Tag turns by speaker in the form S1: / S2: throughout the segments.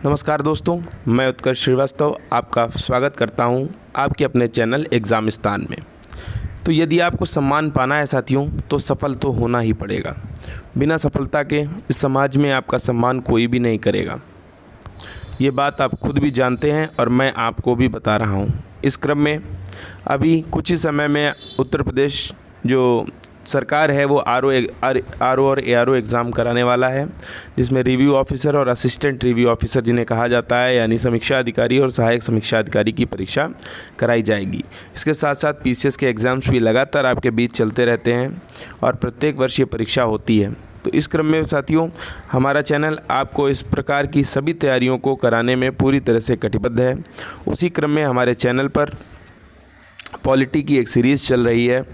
S1: नमस्कार दोस्तों, मैं उत्कर्ष श्रीवास्तव आपका स्वागत करता हूं आपके अपने चैनल एग्ज़ामिस्तान में। तो यदि आपको सम्मान पाना है साथियों, तो सफल तो होना ही पड़ेगा। बिना सफलता के इस समाज में आपका सम्मान कोई भी नहीं करेगा। ये बात आप खुद भी जानते हैं और मैं आपको भी बता रहा हूं। इस क्रम में अभी कुछ ही समय में उत्तर प्रदेश जो सरकार है वो आर ओ और ARO एग्ज़ाम कराने वाला है, जिसमें रिव्यू ऑफिसर और असिस्टेंट रिव्यू ऑफिसर जिन्हें कहा जाता है, यानी समीक्षा अधिकारी और सहायक समीक्षा अधिकारी की परीक्षा कराई जाएगी। इसके साथ साथ PCS के एग्ज़ाम्स भी लगातार आपके बीच चलते रहते हैं और प्रत्येक वर्ष ये परीक्षा होती है। तो इस क्रम में साथियों, हमारा चैनल आपको इस प्रकार की सभी तैयारियों को कराने में पूरी तरह से कटिबद्ध है। उसी क्रम में हमारे चैनल पर पॉलिटी की एक सीरीज़ चल रही है।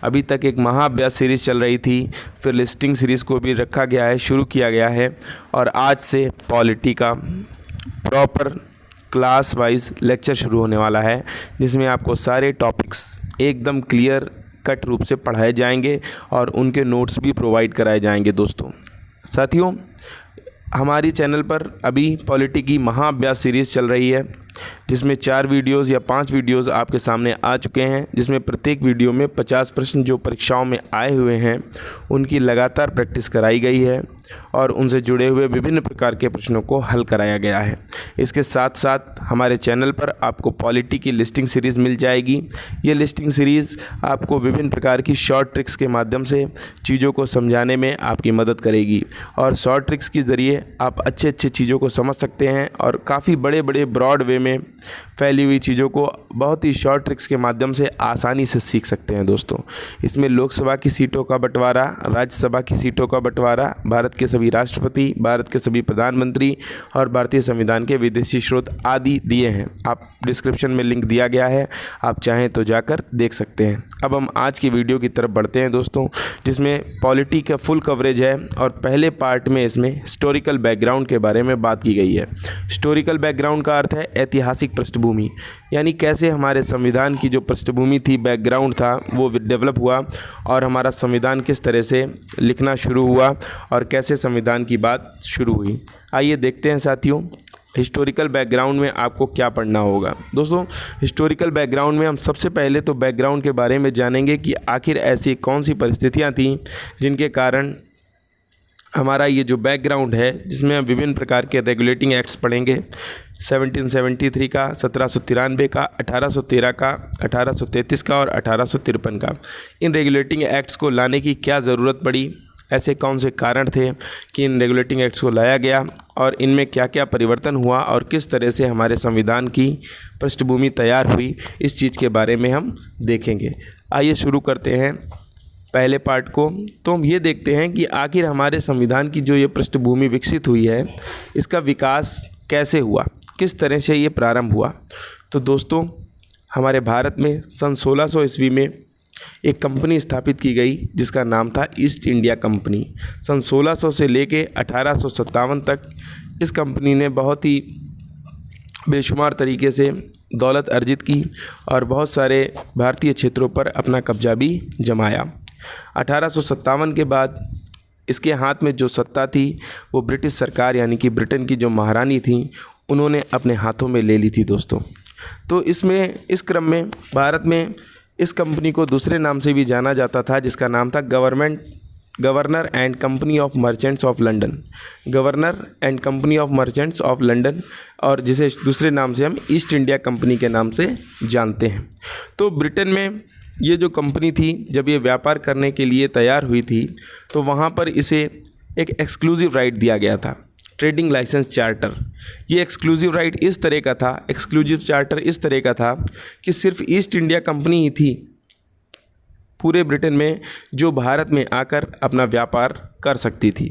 S1: अभी तक एक महाअभ्यास सीरीज़ चल रही थी, फिर लिस्टिंग सीरीज़ को भी रखा गया है, शुरू किया गया है और आज से पॉलिटी का प्रॉपर क्लास वाइज लेक्चर शुरू होने वाला है, जिसमें आपको सारे टॉपिक्स एकदम क्लियर कट रूप से पढ़ाए जाएंगे और उनके नोट्स भी प्रोवाइड कराए जाएंगे। दोस्तों साथियों, हमारी चैनल पर अभी पॉलिटी की महाअभ्यास सीरीज़ चल रही है, जिसमें 4 वीडियोज़ या 5 वीडियोज़ आपके सामने आ चुके हैं, जिसमें प्रत्येक वीडियो में 50 प्रश्न जो परीक्षाओं में आए हुए हैं उनकी लगातार प्रैक्टिस कराई गई है और उनसे जुड़े हुए विभिन्न प्रकार के प्रश्नों को हल कराया गया है। इसके साथ साथ हमारे चैनल पर आपको पॉलिटी की लिस्टिंग सीरीज़ मिल जाएगी। ये लिस्टिंग सीरीज़ आपको विभिन्न प्रकार की शॉर्ट ट्रिक्स के माध्यम से चीज़ों को समझाने में आपकी मदद करेगी और शॉर्ट ट्रिक्स के ज़रिए आप अच्छे चीज़ों को समझ सकते हैं और काफ़ी बड़े ब्रॉड वे में फैली हुई चीज़ों को बहुत ही शॉर्ट ट्रिक्स के माध्यम से आसानी से सीख सकते हैं। दोस्तों इसमें लोकसभा की सीटों का बंटवारा, राज्यसभा की सीटों का बंटवारा, भारत के सभी राष्ट्रपति, भारत के सभी प्रधानमंत्री और भारतीय संविधान के विदेशी स्रोत आदि दिए हैं। आप डिस्क्रिप्शन में लिंक दिया गया है, आप चाहें तो जाकर देख सकते हैं। अब हम आज की वीडियो की तरफ बढ़ते हैं दोस्तों, जिसमें पॉलिटी का फुल कवरेज है और पहले पार्ट में इसमें हिस्टोरिकल बैकग्राउंड के बारे में बात की गई है। हिस्टोरिकल बैकग्राउंड का अर्थ है ऐतिहासिक पृष्ठभूमि, यानी कैसे हमारे संविधान की जो पृष्ठभूमि थी, बैकग्राउंड था, वो डेवलप हुआ और हमारा संविधान किस तरह से लिखना शुरू हुआ और कैसे संविधान की बात शुरू हुई। आइए देखते हैं साथियों, हिस्टोरिकल बैकग्राउंड में आपको क्या पढ़ना होगा। दोस्तों हिस्टोरिकल बैकग्राउंड में हम सबसे पहले तो बैकग्राउंड के बारे में जानेंगे कि आखिर ऐसी कौन सी परिस्थितियां थीं जिनके कारण हमारा ये जो बैकग्राउंड है, जिसमें हम विभिन्न प्रकार के रेगुलेटिंग एक्ट्स पढ़ेंगे, 1773 का, 1793 का, 1813 का, 1833 का और 1853 का। इन रेगुलेटिंग एक्ट्स को लाने की क्या ज़रूरत पड़ी, ऐसे कौन से कारण थे कि इन रेगुलेटिंग एक्ट्स को लाया गया और इनमें क्या क्या परिवर्तन हुआ और किस तरह से हमारे संविधान की पृष्ठभूमि तैयार हुई, इस चीज़ के बारे में हम देखेंगे। आइए शुरू करते हैं पहले पार्ट को। तो हम ये देखते हैं कि आखिर हमारे संविधान की जो ये पृष्ठभूमि विकसित हुई है, इसका विकास कैसे हुआ, किस तरह से ये प्रारंभ हुआ। तो दोस्तों हमारे भारत में सन 1600 ईस्वी में एक कंपनी स्थापित की गई जिसका नाम था ईस्ट इंडिया कंपनी। सन 1600 से लेके 1857 तक इस कंपनी ने बहुत ही बेशुमार तरीके से दौलत अर्जित की और बहुत सारे भारतीय क्षेत्रों पर अपना कब्जा भी जमाया। 1857 के बाद इसके हाथ में जो सत्ता थी वो ब्रिटिश सरकार यानी कि ब्रिटेन की जो महारानी थी, उन्होंने अपने हाथों में ले ली थी दोस्तों। तो इस क्रम में भारत में इस कंपनी को दूसरे नाम से भी जाना जाता था, जिसका नाम था governor and company of merchants of London, governor and company of merchants of London, और जिसे दूसरे नाम से हम ईस्ट इंडिया कंपनी के नाम से जानते हैं। तो ब्रिटेन में ये जो कंपनी थी, जब ये व्यापार करने के लिए तैयार हुई थी, तो वहाँ पर इसे एक एक्सक्लूसिव राइट दिया गया था, ट्रेडिंग लाइसेंस चार्टर। ये एक्सक्लूसिव राइट इस तरह का था, एक्सक्लूसिव चार्टर इस तरह का था कि सिर्फ ईस्ट इंडिया कंपनी ही थी पूरे ब्रिटेन में जो भारत में आकर अपना व्यापार कर सकती थी।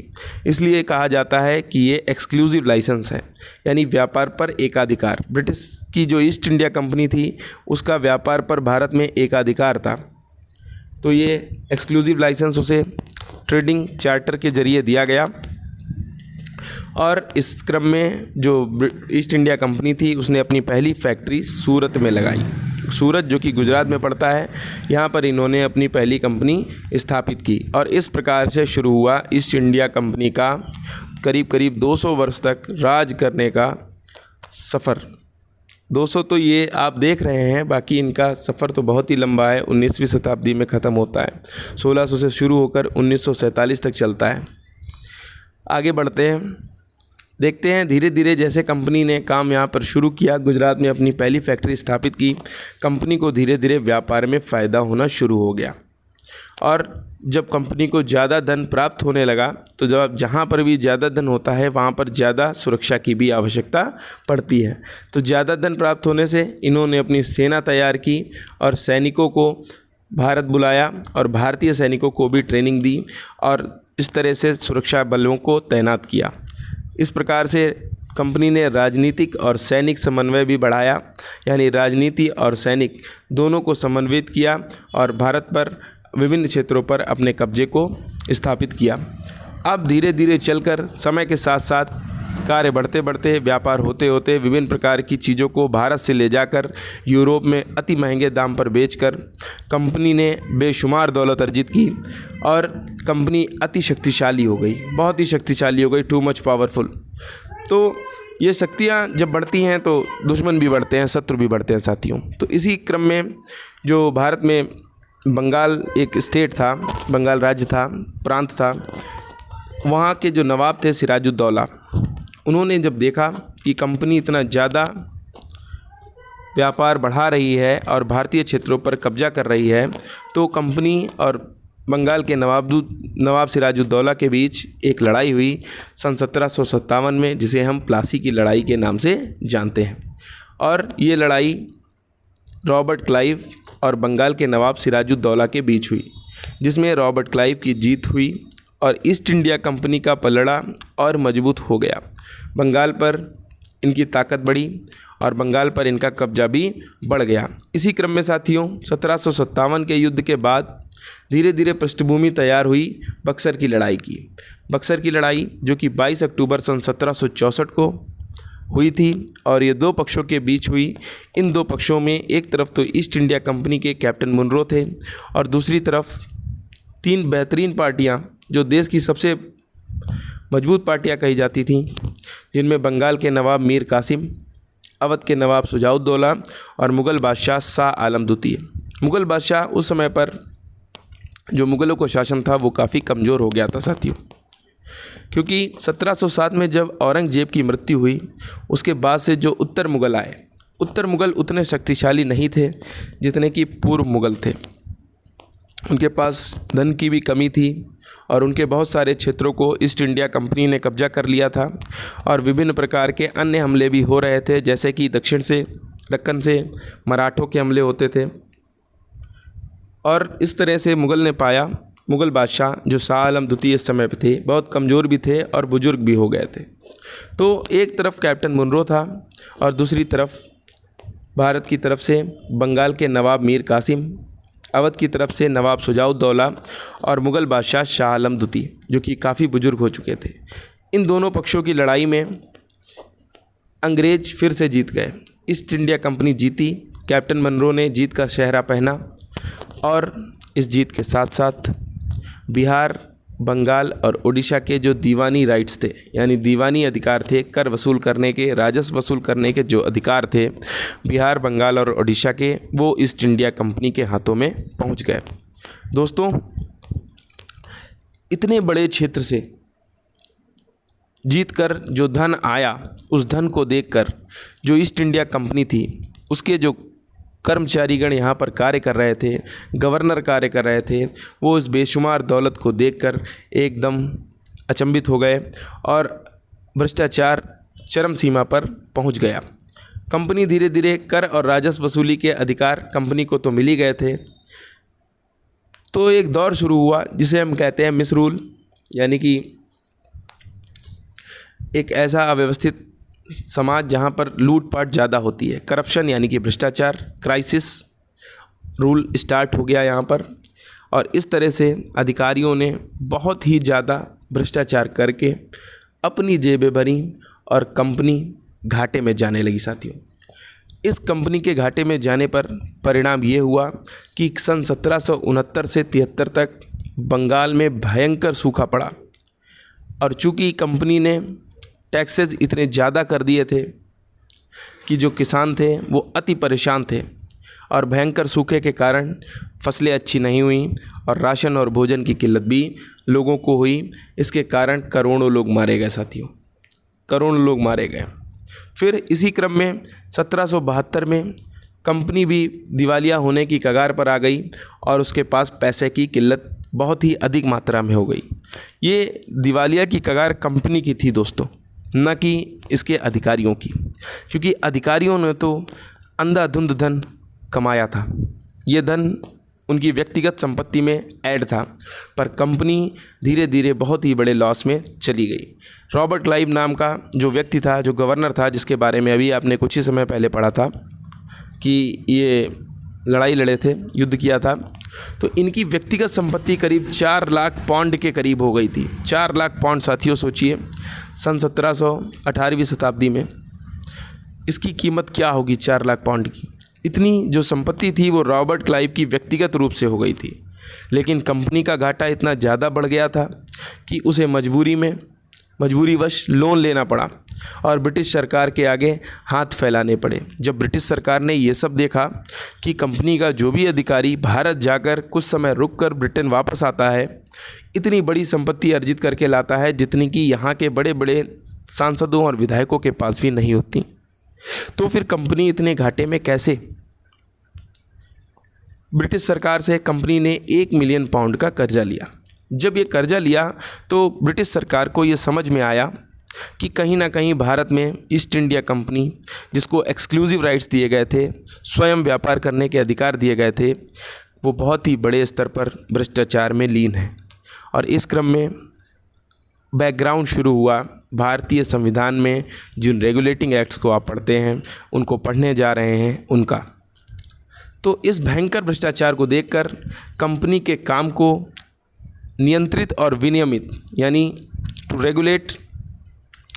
S1: इसलिए कहा जाता है कि ये एक्सक्लूसिव लाइसेंस है, यानी व्यापार पर एकाधिकार। ब्रिटिश की जो ईस्ट इंडिया कंपनी थी उसका व्यापार पर भारत में एकाधिकार था। तो ये एक्सक्लूसिव लाइसेंस उसे ट्रेडिंग चार्टर के जरिए दिया गया और इस क्रम में जो ईस्ट इंडिया कंपनी थी उसने अपनी पहली फैक्ट्री सूरत में लगाई। सूरत जो कि गुजरात में पड़ता है, यहाँ पर इन्होंने अपनी पहली कंपनी स्थापित की और इस प्रकार से शुरू हुआ ईस्ट इंडिया कंपनी का करीब करीब 200 वर्ष तक राज करने का सफ़र। 200 तो ये आप देख रहे हैं, बाकी इनका सफ़र तो बहुत ही लंबा है। 19वीं शताब्दी में ख़त्म होता है, 1600 से शुरू होकर 1947 तक चलता है। आगे बढ़ते हैं, देखते हैं धीरे धीरे जैसे कंपनी ने काम यहाँ पर शुरू किया, गुजरात में अपनी पहली फैक्ट्री स्थापित की, कंपनी को धीरे धीरे व्यापार में फ़ायदा होना शुरू हो गया। और जब कंपनी को ज़्यादा धन प्राप्त होने लगा तो जब जहाँ पर भी ज़्यादा धन होता है वहाँ पर ज़्यादा सुरक्षा की भी आवश्यकता पड़ती है। तो ज़्यादा धन प्राप्त होने से इन्होंने अपनी सेना तैयार की और सैनिकों को भारत बुलाया और भारतीय सैनिकों को भी ट्रेनिंग दी और इस तरह से सुरक्षा बलों को तैनात किया। इस प्रकार से कंपनी ने राजनीतिक और सैनिक समन्वय भी बढ़ाया, यानी राजनीति और सैनिक दोनों को समन्वित किया और भारत पर विभिन्न क्षेत्रों पर अपने कब्जे को स्थापित किया। अब धीरे धीरे चलकर समय के साथ साथ कार्य बढ़ते बढ़ते व्यापार होते होते विभिन्न प्रकार की चीज़ों को भारत से ले जाकर यूरोप में अति महंगे दाम पर बेचकर कंपनी ने बेशुमार दौलत अर्जित की और कंपनी अति शक्तिशाली हो गई, बहुत ही शक्तिशाली हो गई, टू मच पावरफुल। तो ये शक्तियाँ जब बढ़ती हैं तो दुश्मन भी बढ़ते हैं, शत्रु भी बढ़ते हैं साथियों। तो इसी क्रम में जो भारत में बंगाल एक स्टेट था, बंगाल राज्य था, प्रांत था, वहाँ के जो नवाब थे सिराजुद्दौला, उन्होंने जब देखा कि कंपनी इतना ज़्यादा व्यापार बढ़ा रही है और भारतीय क्षेत्रों पर कब्जा कर रही है, तो कंपनी और बंगाल के नवाब सिराजुद्दौला के बीच एक लड़ाई हुई सन 1757 में, जिसे हम प्लासी की लड़ाई के नाम से जानते हैं। और ये लड़ाई रॉबर्ट क्लाइव और बंगाल के नवाब सिराजुद्दौला के बीच हुई, जिसमें रॉबर्ट क्लाइव की जीत हुई और ईस्ट इंडिया कंपनी का पलड़ा और मजबूत हो गया। बंगाल पर इनकी ताकत बढ़ी और बंगाल पर इनका कब्जा भी बढ़ गया। इसी क्रम में साथियों 1757 के युद्ध के बाद धीरे धीरे पृष्ठभूमि तैयार हुई बक्सर की लड़ाई की। बक्सर की लड़ाई जो कि 22 अक्टूबर सन 1764 को हुई थी और ये दो पक्षों के बीच हुई। इन दो पक्षों में एक तरफ तो ईस्ट इंडिया कंपनी के कैप्टन मुनरो थे और दूसरी तरफ तीन बेहतरीन पार्टियां जो देश की सबसे मजबूत पार्टियां कही जाती थीं, जिनमें बंगाल के नवाब मीर कासिम, अवध के नवाब शुजाउद्दौला और मुग़ल बादशाह शाह आलम द्वितीय। मुग़ल बादशाह उस समय पर जो मुग़लों को शासन था वो काफ़ी कमज़ोर हो गया था साथियों, क्योंकि 1707 में जब औरंगज़ेब की मृत्यु हुई उसके बाद से जो उत्तर मुग़ल आए, उत्तर मुग़ल उतने शक्तिशाली नहीं थे जितने कि पूर्व मुग़ल थे। उनके पास धन की भी कमी थी और उनके बहुत सारे क्षेत्रों को ईस्ट इंडिया कंपनी ने कब्जा कर लिया था और विभिन्न प्रकार के अन्य हमले भी हो रहे थे, जैसे कि दक्कन से मराठों के हमले होते थे। और इस तरह से मुग़ल ने पाया, मुग़ल बादशाह जो शाह आलम द्वितीय इस समय पे थे बहुत कमज़ोर भी थे और बुज़ुर्ग भी हो गए थे। तो एक तरफ कैप्टन मुनरो था और दूसरी तरफ भारत की तरफ से बंगाल के नवाब मीर कासिम, अवध की तरफ से नवाब शुजाउद्दौला और मुग़ल बादशाह शाह आलम द्वितीय जो कि काफ़ी बुज़ुर्ग हो चुके थे। इन दोनों पक्षों की लड़ाई में अंग्रेज़ फिर से जीत गए, ईस्ट इंडिया कंपनी जीती, कैप्टन मुनरो ने जीत का सेहरा पहना और इस जीत के साथ साथ बिहार, बंगाल और उड़ीसा के जो दीवानी राइट्स थे, यानी दीवानी अधिकार थे, कर वसूल करने के, राजस्व वसूल करने के जो अधिकार थे बिहार, बंगाल और उड़ीसा के, वो ईस्ट इंडिया कंपनी के हाथों में पहुंच गए। दोस्तों, इतने बड़े क्षेत्र से जीतकर जो धन आया, उस धन को देखकर जो ईस्ट इंडिया कंपनी थी उसके जो कर्मचारीगण यहाँ पर कार्य कर रहे थे, गवर्नर कार्य कर रहे थे, वो इस बेशुमार दौलत को देखकर एकदम अचंभित हो गए और भ्रष्टाचार चरम सीमा पर पहुँच गया। कंपनी धीरे धीरे कर और राजस्व वसूली के अधिकार कंपनी को तो मिल ही गए थे, तो एक दौर शुरू हुआ जिसे हम कहते हैं मिसरूल, यानी कि एक ऐसा अव्यवस्थित समाज जहाँ पर लूटपाट ज़्यादा होती है, करप्शन यानी कि भ्रष्टाचार, क्राइसिस रूल स्टार्ट हो गया यहाँ पर। और इस तरह से अधिकारियों ने बहुत ही ज़्यादा भ्रष्टाचार करके अपनी जेबें भरी और कंपनी घाटे में जाने लगी साथियों। इस कंपनी के घाटे में जाने पर परिणाम ये हुआ कि सन 1769 से 73 तक बंगाल में भयंकर सूखा पड़ा और चूँकि कंपनी ने टैक्सेस इतने ज़्यादा कर दिए थे कि जो किसान थे वो अति परेशान थे और भयंकर सूखे के कारण फसलें अच्छी नहीं हुई और राशन और भोजन की किल्लत भी लोगों को हुई। इसके कारण करोड़ों लोग मारे गए साथियों, करोड़ों लोग मारे गए। फिर इसी क्रम में 1772 में कंपनी भी दिवालिया होने की कगार पर आ गई और उसके पास पैसे की किल्लत बहुत ही अधिक मात्रा में हो गई। ये दिवालिया की कगार कंपनी की थी दोस्तों, न कि इसके अधिकारियों की, क्योंकि अधिकारियों ने तो अंधाधुंध धन कमाया था। ये धन उनकी व्यक्तिगत संपत्ति में ऐड था, पर कंपनी धीरे धीरे बहुत ही बड़े लॉस में चली गई। रॉबर्ट क्लाइव नाम का जो व्यक्ति था, जो गवर्नर था, जिसके बारे में अभी आपने कुछ ही समय पहले पढ़ा था कि ये लड़ाई लड़े थे, युद्ध किया था, तो इनकी व्यक्तिगत संपत्ति करीब 4 लाख पाउंड के करीब हो गई थी। 4 लाख पाउंड साथियों, सोचिए सन 1718वीं शताब्दी में इसकी कीमत क्या होगी 4 लाख पाउंड की। इतनी जो संपत्ति थी वो रॉबर्ट क्लाइव की व्यक्तिगत रूप से हो गई थी, लेकिन कंपनी का घाटा इतना ज़्यादा बढ़ गया था कि उसे मजबूरीवश लोन लेना पड़ा और ब्रिटिश सरकार के आगे हाथ फैलाने पड़े। जब ब्रिटिश सरकार ने ये सब देखा कि कंपनी का जो भी अधिकारी भारत जाकर कुछ समय रुककर ब्रिटेन वापस आता है, इतनी बड़ी संपत्ति अर्जित करके लाता है जितनी कि यहाँ के बड़े बड़े सांसदों और विधायकों के पास भी नहीं होती, तो फिर कंपनी इतने घाटे में कैसे। ब्रिटिश सरकार से कंपनी ने 1 मिलियन पाउंड का कर्जा लिया। जब ये कर्जा लिया तो ब्रिटिश सरकार को ये समझ में आया कि कहीं ना कहीं भारत में ईस्ट इंडिया कंपनी, जिसको एक्सक्लूसिव राइट्स दिए गए थे, स्वयं व्यापार करने के अधिकार दिए गए थे, वो बहुत ही बड़े स्तर पर भ्रष्टाचार में लीन है। और इस क्रम में बैकग्राउंड शुरू हुआ भारतीय संविधान में जिन रेगुलेटिंग एक्ट्स को आप पढ़ते हैं, उनको पढ़ने जा रहे हैं उनका। तो इस भयंकर भ्रष्टाचार को देखकर कंपनी के काम को नियंत्रित और विनियमित, यानी to regulate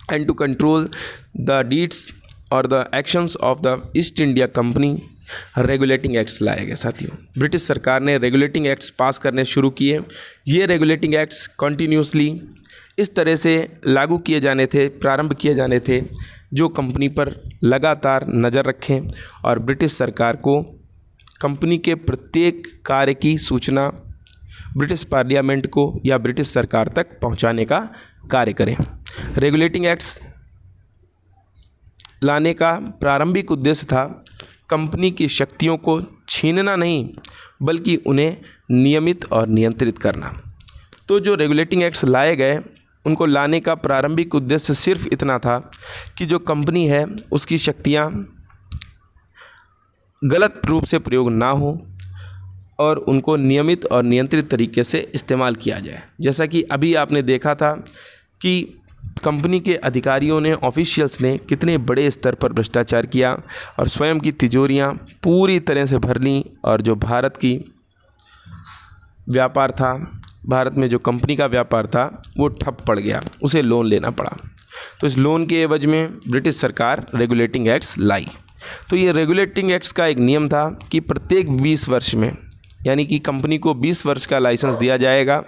S1: and to control the deeds और the actions of the East India Company, regulating acts लाए गए साथियों। ब्रिटिश सरकार ने रेगुलेटिंग एक्ट्स पास करने शुरू किए। ये रेगुलेटिंग एक्ट्स कंटिन्यूसली इस तरह से लागू किए जाने थे, प्रारंभ किए जाने थे, जो कंपनी पर लगातार नज़र रखें और ब्रिटिश सरकार को कंपनी के प्रत्येक कार्य की सूचना ब्रिटिश पार्लियामेंट को या ब्रिटिश सरकार तक पहुंचाने का कार्य करें। रेगुलेटिंग एक्ट्स लाने का प्रारंभिक उद्देश्य था कंपनी की शक्तियों को छीनना नहीं, बल्कि उन्हें नियमित और नियंत्रित करना। तो जो रेगुलेटिंग एक्ट्स लाए गए, उनको लाने का प्रारंभिक उद्देश्य सिर्फ इतना था कि जो कंपनी है उसकी शक्तियाँ गलत रूप से प्रयोग ना हो और उनको नियमित और नियंत्रित तरीके से इस्तेमाल किया जाए। जैसा कि अभी आपने देखा था कि कंपनी के अधिकारियों ने, ऑफिशियल्स ने कितने बड़े स्तर पर भ्रष्टाचार किया और स्वयं की तिजोरियां पूरी तरह से भर लीं, और जो भारत की व्यापार था, भारत में जो कंपनी का व्यापार था, वो ठप पड़ गया, उसे लोन लेना पड़ा। तो इस लोन के एवज में ब्रिटिश सरकार रेगुलेटिंग एक्ट्स लाई। तो ये रेगुलेटिंग एक्ट्स का एक नियम था कि प्रत्येक 20 वर्ष में, यानी कि कंपनी को 20 वर्ष का लाइसेंस दिया जाएगा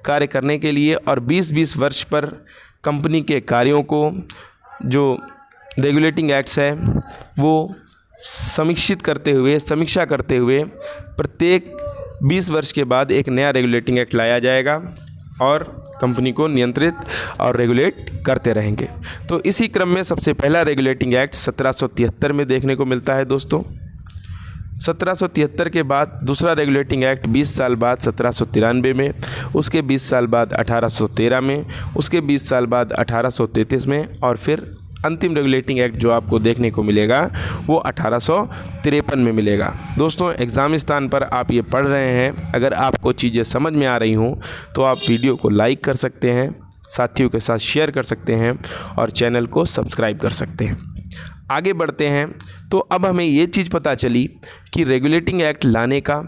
S1: कार्य करने के लिए, और 20-20 वर्ष पर कंपनी के कार्यों को जो रेगुलेटिंग एक्ट्स है वो समीक्षा करते हुए प्रत्येक 20 वर्ष के बाद एक नया रेगुलेटिंग एक्ट लाया जाएगा और कंपनी को नियंत्रित और रेगुलेट करते रहेंगे। तो इसी क्रम में सबसे पहला रेगुलेटिंग एक्ट 1773 में देखने को मिलता है दोस्तों। 1773 के बाद दूसरा रेगुलेटिंग एक्ट 20 साल बाद 1793 में, उसके 20 साल बाद 1813 में, उसके 20 साल बाद 1833 में, और फिर अंतिम रेगुलेटिंग एक्ट जो आपको देखने को मिलेगा वो 1853 में मिलेगा। दोस्तों, एग्ज़ामिस्तान पर आप ये पढ़ रहे हैं, अगर आपको चीज़ें समझ में आ रही हों तो आप वीडियो को लाइक कर सकते हैं, साथियों के साथ शेयर कर सकते हैं और चैनल को सब्सक्राइब कर सकते हैं। आगे बढ़ते हैं। तो अब हमें ये चीज़ पता चली कि रेगुलेटिंग एक्ट लाने का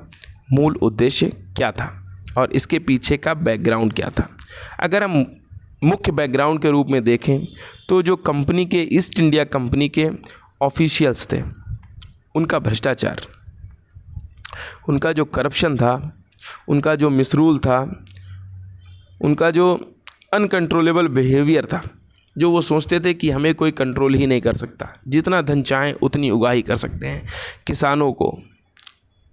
S1: मूल उद्देश्य क्या था और इसके पीछे का बैकग्राउंड क्या था। अगर हम मुख्य बैकग्राउंड के रूप में देखें तो जो कंपनी के, ईस्ट इंडिया कंपनी के ऑफिशियल्स थे, उनका भ्रष्टाचार, उनका जो करप्शन था, उनका जो मिसरूल था, उनका जो अनकंट्रोलेबल बिहेवियर था, जो वो सोचते थे कि हमें कोई कंट्रोल ही नहीं कर सकता, जितना धन चाहें उतनी उगाही कर सकते हैं। किसानों को,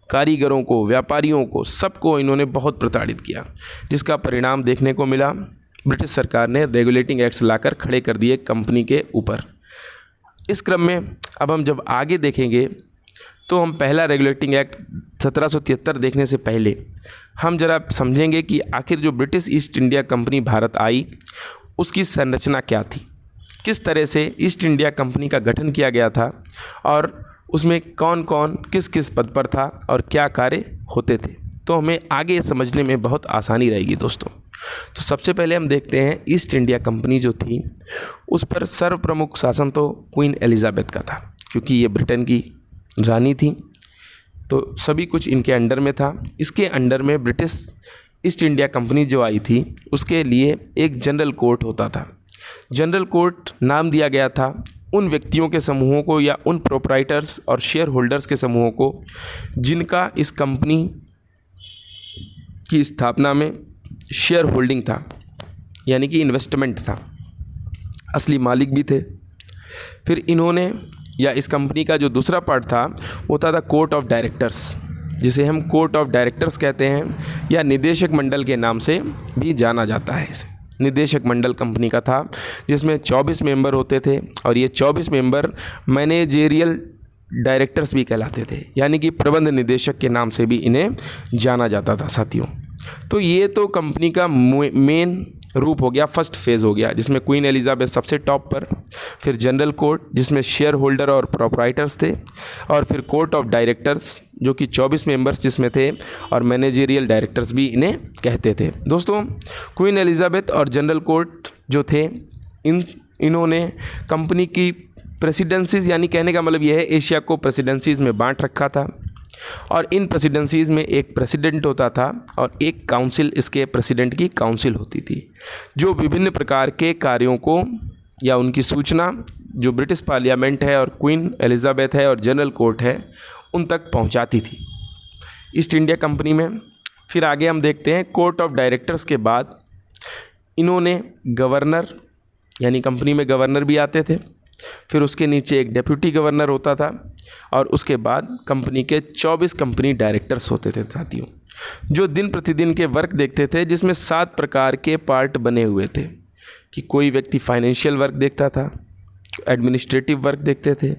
S1: कारीगरों को, व्यापारियों को, सबको इन्होंने बहुत प्रताड़ित किया, जिसका परिणाम देखने को मिला। ब्रिटिश सरकार ने रेगुलेटिंग एक्ट्स लाकर खड़े कर दिए कंपनी के ऊपर। इस क्रम में अब हम जब आगे देखेंगे तो हम पहला रेगुलेटिंग एक्ट 1773 देखने से पहले हम जरा समझेंगे कि आखिर जो British East India Company Bharat आई उसकी संरचना क्या थी, किस तरह से ईस्ट इंडिया कंपनी का गठन किया गया था और उसमें कौन कौन किस किस पद पर था और क्या कार्य होते थे। तो हमें आगे समझने में बहुत आसानी रहेगी दोस्तों। तो सबसे पहले हम देखते हैं ईस्ट इंडिया कंपनी जो थी उस पर सर्व प्रमुख शासन तो क्वीन एलिजाबेथ का था, क्योंकि ये ब्रिटेन की रानी थी, तो सभी कुछ इनके अंडर में था। इसके अंडर में ब्रिटिश ईस्ट इंडिया कंपनी जो आई थी उसके लिए एक जनरल कोर्ट होता था। जनरल कोर्ट नाम दिया गया था उन व्यक्तियों के समूहों को या उन प्रोप्राइटर्स और शेयर होल्डर्स के समूहों को जिनका इस कंपनी की स्थापना में शेयर होल्डिंग था, यानी कि इन्वेस्टमेंट था, असली मालिक भी थे। फिर इन्होंने, या इस कंपनी का जो दूसरा पार्ट था वो था कोर्ट ऑफ डायरेक्टर्स, जिसे हम कोर्ट ऑफ डायरेक्टर्स कहते हैं या निदेशक मंडल के नाम से भी जाना जाता है। इसे निदेशक मंडल कंपनी का था जिसमें 24 मेंबर होते थे और ये 24 मेंबर मैनेजेरियल डायरेक्टर्स भी कहलाते थे, यानी कि प्रबंध निदेशक के नाम से भी इन्हें जाना जाता था साथियों। तो ये तो कंपनी का मेन रूप हो गया, फर्स्ट फेज़ हो गया, जिसमें क्वीन एलिजाबेथ सबसे टॉप पर, फिर जनरल कोर्ट जिसमें शेयर होल्डर और प्रोप्राइटर्स थे, और फिर कोर्ट ऑफ डायरेक्टर्स जो कि 24 मेंबर्स जिसमें थे, और मैनेजेरियल डायरेक्टर्स भी इन्हें कहते थे। दोस्तों, क्वीन एलिजाबेथ और जनरल कोर्ट जो थे इन्होंने कंपनी की प्रेसिडेंसीज़, यानी कहने का मतलब यह है एशिया को प्रेसिडेंसीज़ में बांट रखा था, और इन प्रेसिडेंसीज़ में एक प्रेसिडेंट होता था और एक काउंसिल, इसके प्रेसिडेंट की काउंसिल होती थी, जो विभिन्न प्रकार के कार्यों को या उनकी सूचना जो ब्रिटिश पार्लियामेंट है और क्वीन एलिजाबेथ है और जनरल कोर्ट है उन तक पहुंचाती थी ईस्ट इंडिया कंपनी में। फिर आगे हम देखते हैं कोर्ट ऑफ डायरेक्टर्स के बाद इन्होंने गवर्नर, यानी कंपनी में गवर्नर भी आते थे, फिर उसके नीचे एक डेप्यूटी गवर्नर होता था, और उसके बाद कंपनी के 24 कंपनी डायरेक्टर्स होते थे साथियों, जो दिन प्रतिदिन के वर्क देखते थे, जिसमें 7 प्रकार के पार्ट बने हुए थे कि कोई व्यक्ति फाइनेंशियल वर्क देखता था, एडमिनिस्ट्रेटिव वर्क देखते थे,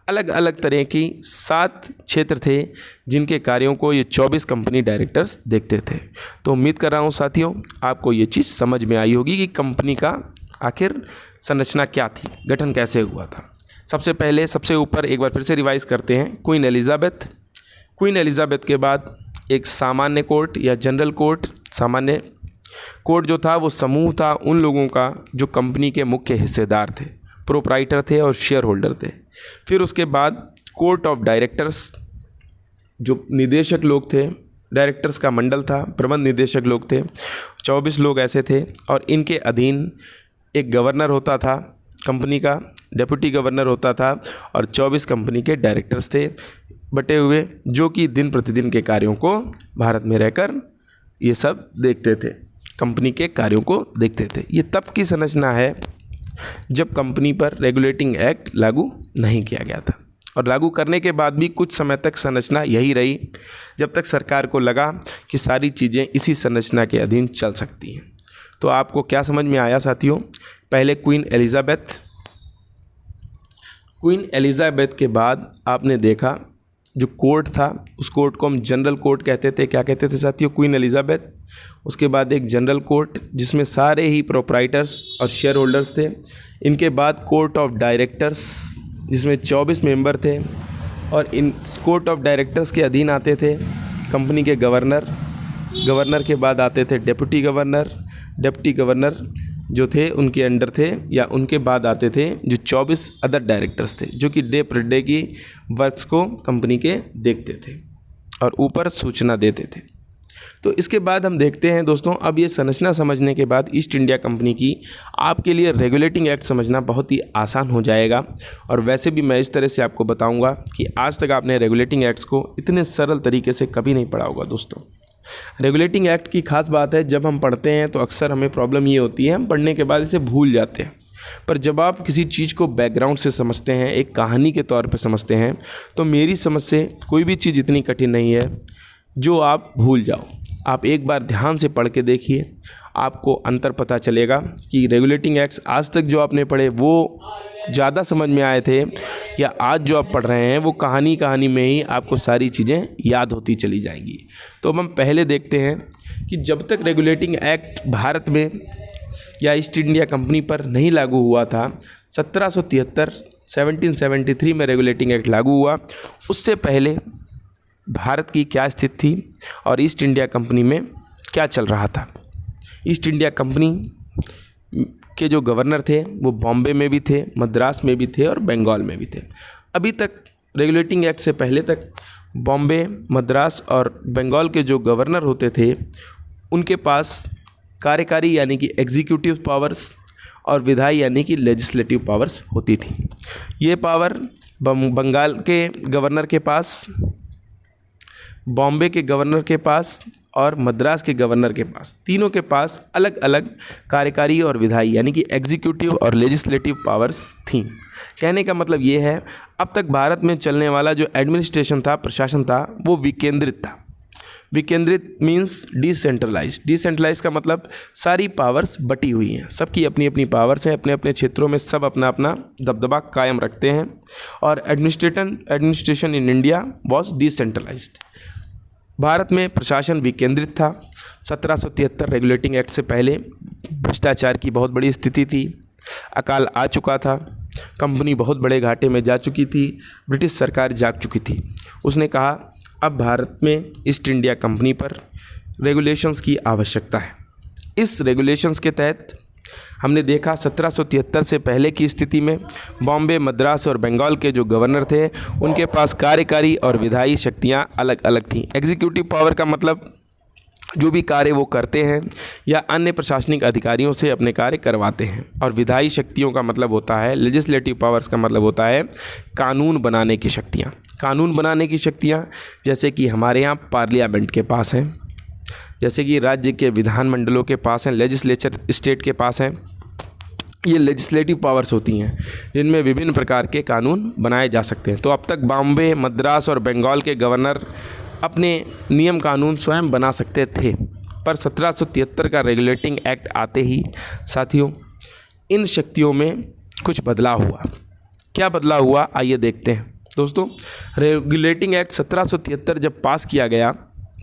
S1: अलग अलग तरह की 7 क्षेत्र थे जिनके कार्यों को ये 24 कंपनी डायरेक्टर्स देखते थे। तो उम्मीद कर रहा हूँ साथियों आपको ये चीज़ समझ में आई होगी कि कंपनी का आखिर संरचना क्या थी, गठन कैसे हुआ था। सबसे पहले सबसे ऊपर एक बार फिर से रिवाइज करते हैं, क्वीन एलिजाबेथ। क्वीन एलिजाबेथ के बाद एक सामान्य कोर्ट या जनरल कोर्ट। सामान्य कोर्ट जो था वो समूह था उन लोगों का जो कंपनी के मुख्य हिस्सेदार थे, प्रोप्राइटर थे और शेयर होल्डर थे। फिर उसके बाद कोर्ट ऑफ डायरेक्टर्स, जो निदेशक लोग थे, डायरेक्टर्स का मंडल था, प्रबंध निदेशक लोग थे, 24 लोग ऐसे थे, और इनके अधीन एक गवर्नर होता था कंपनी का, डेप्यूटी गवर्नर होता था, और 24 कंपनी के डायरेक्टर्स थे बटे हुए, जो कि दिन प्रतिदिन के कार्यों को भारत में रहकर ये सब देखते थे, कंपनी के कार्यों को देखते थे। ये तब की संरचना है जब कंपनी पर रेगुलेटिंग एक्ट लागू नहीं किया गया था, और लागू करने के बाद भी कुछ समय तक संरचना यही रही, जब तक सरकार को लगा कि सारी चीज़ें इसी संरचना के अधीन चल सकती हैं। तो आपको क्या समझ में आया साथियों? पहले क्वीन एलिजाबेथ के बाद आपने देखा जो कोर्ट था उस कोर्ट को हम जनरल कोर्ट कहते थे। क्या कहते थे साथियों? Queen Elizabeth. उसके बाद एक जनरल कोर्ट जिसमें सारे ही प्रोप्राइटर्स और शेयर होल्डर्स थे। इनके बाद कोर्ट ऑफ डायरेक्टर्स जिसमें 24 मेंबर थे, और इन कोर्ट ऑफ डायरेक्टर्स के अधीन आते थे कंपनी के गवर्नर। गवर्नर के बाद आते थे डेप्यूटी गवर्नर। डेप्यूटी गवर्नर जो थे उनके अंडर थे, या उनके बाद आते थे जो 24 अदर डायरेक्टर्स थे, जो कि डे पर डे की वर्क्स को कंपनी के देखते थे और ऊपर सूचना देते थे। तो इसके बाद हम देखते हैं दोस्तों, अब ये संरचना समझने के बाद ईस्ट इंडिया कंपनी की आपके लिए रेगुलेटिंग एक्ट समझना बहुत ही आसान हो जाएगा। और वैसे भी मैं इस तरह से आपको बताऊंगा कि आज तक आपने रेगुलेटिंग एक्ट्स को इतने सरल तरीके से कभी नहीं पढ़ा होगा दोस्तों। रेगुलेटिंग एक्ट की खास बात है, जब हम पढ़ते हैं तो अक्सर हमें प्रॉब्लम ये होती है, हम पढ़ने के बाद इसे भूल जाते हैं। पर जब आप किसी चीज़ को बैकग्राउंड से समझते हैं, एक कहानी के तौर पे समझते हैं, तो मेरी समझ से कोई भी चीज़ इतनी कठिन नहीं है जो आप भूल जाओ। आप एक बार ध्यान से पढ़ के देखिए, आपको अंतर पता चलेगा कि रेगुलेटिंग एक्ट्स आज तक जो आपने पढ़े वो ज़्यादा समझ में आए थे, या आज जो आप पढ़ रहे हैं वो कहानी में ही आपको सारी चीज़ें याद होती चली जाएंगी। तो अब हम पहले देखते हैं कि जब तक रेगुलेटिंग एक्ट भारत में या ईस्ट इंडिया कंपनी पर नहीं लागू हुआ था, 1773 में रेगुलेटिंग एक्ट लागू हुआ, उससे पहले भारत की क्या स्थिति थी और ईस्ट इंडिया कंपनी में क्या चल रहा था। ईस्ट इंडिया कंपनी के जो गवर्नर थे वो बॉम्बे में भी थे, मद्रास में भी थे और बंगाल में भी थे। अभी तक रेगुलेटिंग एक्ट से पहले तक बॉम्बे, मद्रास और बंगाल के जो गवर्नर होते थे उनके पास कार्यकारी यानी कि एग्जीक्यूटिव पावर्स और विधायी यानी कि लेजिस्लेटिव पावर्स होती थी। ये पावर बंगाल के गवर्नर के पास, बॉम्बे के गवर्नर के पास और मद्रास के गवर्नर के पास, तीनों के पास अलग अलग कार्यकारी और विधायी यानी कि एग्जीक्यूटिव और लेजिस्लेटिव पावर्स थीं। कहने का मतलब ये है, अब तक भारत में चलने वाला जो एडमिनिस्ट्रेशन था, प्रशासन था, वो विकेंद्रित था। विकेंद्रित मीन्स डिसेंट्रलाइज। डिसेंट्रलाइज का मतलब सारी पावर्स बटी हुई हैं, सबकी अपनी अपनी पावर्स हैं, अपने अपने क्षेत्रों में सब अपना अपना दबदबा कायम रखते हैं। और administration in India was decentralized. Bharat में प्रशासन विकेंद्रित था। 1773 रेगुलेटिंग एक्ट से पहले भ्रष्टाचार की बहुत बड़ी स्थिति थी, अकाल आ चुका था, कंपनी बहुत बड़े घाटे में जा चुकी थी, ब्रिटिश सरकार जाग चुकी थी। उसने कहा अब भारत में ईस्ट इंडिया कंपनी पर रेगुलेशंस की आवश्यकता है। इस रेगुलेशंस के तहत हमने देखा 1773 से पहले की स्थिति में बॉम्बे, मद्रास और बंगाल के जो गवर्नर थे उनके पास कार्यकारी और विधायी शक्तियाँ अलग अलग थीं। एग्जीक्यूटिव पावर का मतलब जो भी कार्य वो करते हैं या अन्य प्रशासनिक अधिकारियों से अपने कार्य करवाते हैं, और विधायी शक्तियों का मतलब होता है, लेजिस्लेटिव पावर्स का मतलब होता है कानून बनाने की शक्तियाँ। कानून बनाने की शक्तियाँ जैसे कि हमारे यहाँ पार्लियामेंट के पास हैं, जैसे कि राज्य के विधानमंडलों के पास हैं, लेजिस्लेचर स्टेट के पास हैं। ये लेजिस्लेटिव पावर्स होती हैं जिनमें विभिन्न प्रकार के कानून बनाए जा सकते हैं। तो अब तक बॉम्बे, मद्रास और बंगाल के गवर्नर अपने नियम कानून स्वयं बना सकते थे, पर 1773 का रेगुलेटिंग एक्ट आते ही साथियों इन शक्तियों में कुछ बदलाव हुआ। क्या बदलाव हुआ आइए देखते हैं। दोस्तों, रेगुलेटिंग एक्ट 1773 जब पास किया गया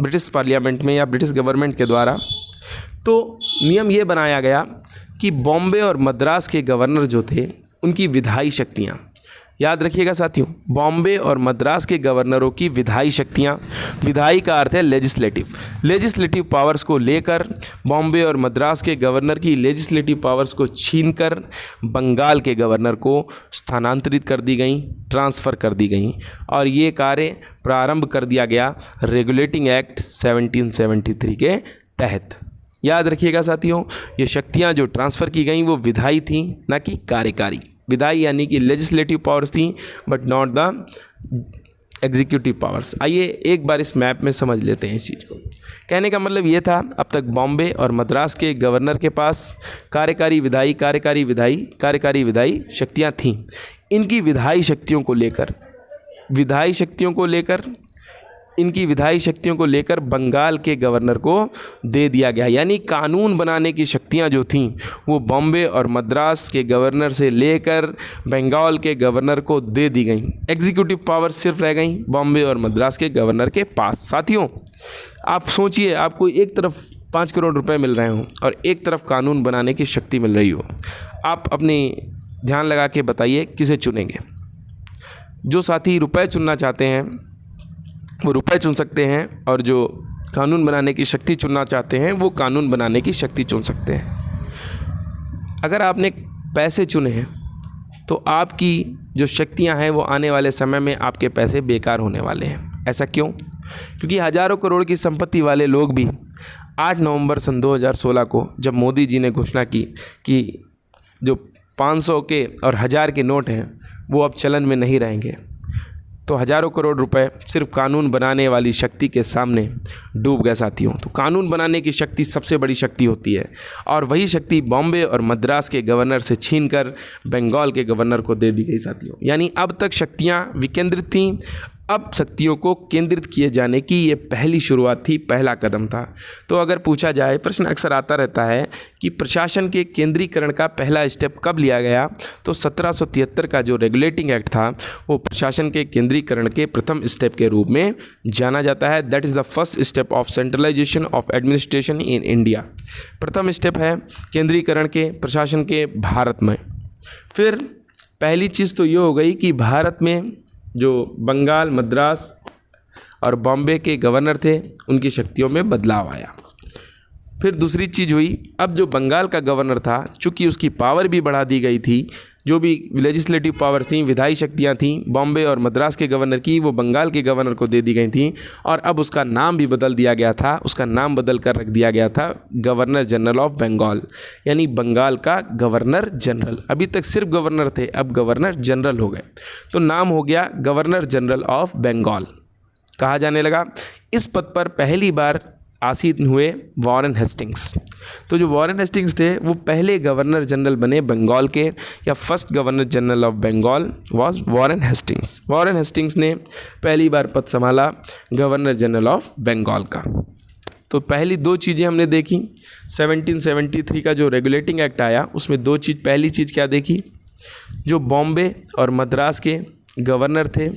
S1: ब्रिटिश पार्लियामेंट में या ब्रिटिश गवर्नमेंट के द्वारा, तो नियम ये बनाया गया कि बॉम्बे और मद्रास के गवर्नर जो थे उनकी विधायी शक्तियाँ, याद रखिएगा साथियों, बॉम्बे और मद्रास के गवर्नरों की विधायी शक्तियाँ, विधायी का अर्थ है लेजिस्लेटिव पावर्स को लेकर बॉम्बे और मद्रास के गवर्नर की लेजिस्लेटिव पावर्स को छीनकर बंगाल के गवर्नर को स्थानांतरित कर दी गई, ट्रांसफ़र कर दी गई, और ये कार्य प्रारंभ कर दिया गया रेगुलेटिंग एक्ट 1773 के तहत। याद रखिएगा साथियों, ये शक्तियाँ जो ट्रांसफ़र की गई वो विधायी थीं, ना कि कार्यकारी। विधायी यानी कि लेजिस्लेटिव पावर्स थी but not the executive powers. आइए एक बार इस मैप में समझ लेते हैं इस चीज़ को। कहने का मतलब ये था, अब तक बॉम्बे और मद्रास के गवर्नर के पास कार्यकारी विधायी शक्तियाँ थीं। इनकी विधायी शक्तियों को लेकर बंगाल के गवर्नर को दे दिया गया, यानी कानून बनाने की शक्तियां जो थीं वो बॉम्बे और मद्रास के गवर्नर से लेकर बंगाल के गवर्नर को दे दी गई। एग्जीक्यूटिव पावर सिर्फ रह गई बॉम्बे और मद्रास के गवर्नर के पास। साथियों, आप सोचिए, आपको एक तरफ 5 करोड़ रुपए मिल रहे हों और एक तरफ कानून बनाने की शक्ति मिल रही हो, आप अपनी ध्यान लगा के बताइए किसे चुनेंगे। जो साथी रुपए चुनना चाहते हैं वो रुपए चुन सकते हैं, और जो कानून बनाने की शक्ति चुनना चाहते हैं वो कानून बनाने की शक्ति चुन सकते हैं। अगर आपने पैसे चुने हैं तो आपकी जो शक्तियां हैं वो आने वाले समय में आपके पैसे बेकार होने वाले हैं। ऐसा क्यों? क्योंकि हज़ारों करोड़ की संपत्ति वाले लोग भी 8 नवंबर सन 2016 को जब मोदी जी ने घोषणा की कि जो 500 के और 1000 के नोट हैं वो अब चलन में नहीं रहेंगे, तो हज़ारों करोड़ रुपए सिर्फ कानून बनाने वाली शक्ति के सामने डूब गए साथियों। तो कानून बनाने की शक्ति सबसे बड़ी शक्ति होती है और वही शक्ति बॉम्बे और मद्रास के गवर्नर से छीनकर बंगाल के गवर्नर को दे दी गई साथियों। यानी अब तक शक्तियाँ विकेंद्रित थीं, अब शक्तियों को केंद्रित किए जाने की ये पहली शुरुआत थी, पहला कदम था। तो अगर पूछा जाए, प्रश्न अक्सर आता रहता है कि प्रशासन के केंद्रीकरण का पहला स्टेप कब लिया गया, तो 1773 का जो रेगुलेटिंग एक्ट था वो प्रशासन के केंद्रीकरण के प्रथम स्टेप के रूप में जाना जाता है। That is the first step of centralization of administration in India. प्रथम स्टेप है केंद्रीकरण के प्रशासन के भारत में। फिर पहली चीज़ तो ये हो गई कि भारत में जो बंगाल, मद्रास और बॉम्बे के गवर्नर थे उनकी शक्तियों में बदलाव आया। फिर दूसरी चीज़ हुई, अब जो बंगाल का गवर्नर था, चूँकि उसकी पावर भी बढ़ा दी गई थी, जो भी लेजिस्लेटिव पावर थी, विधायी शक्तियाँ थीं बॉम्बे और मद्रास के गवर्नर की, वो बंगाल के गवर्नर को दे दी गई थी। और अब उसका नाम भी बदल दिया गया था, उसका नाम बदल कर रख दिया गया था गवर्नर जनरल ऑफ बंगाल, यानी बंगाल का गवर्नर जनरल। अभी तक सिर्फ गवर्नर थे, अब गवर्नर जनरल हो गए, तो नाम हो गया गवर्नर जनरल ऑफ बंगाल कहा जाने लगा। इस पद पर पहली बार आसीन हुए वॉरेन हेस्टिंग्स। तो जो वॉरेन हेस्टिंग्स थे वो पहले गवर्नर जनरल बने बंगाल के, या first governor general of Bengal was Warren Hastings. Warren Hastings ने पहली बार पद संभाला गवर्नर जनरल ऑफ बंगाल का। तो पहली दो चीज़ें हमने देखी, 1773 का जो रेगुलेटिंग एक्ट आया उसमें दो चीज़, पहली चीज़ क्या देखी, जो बॉम्बे और मद्रास के गवर्नर थे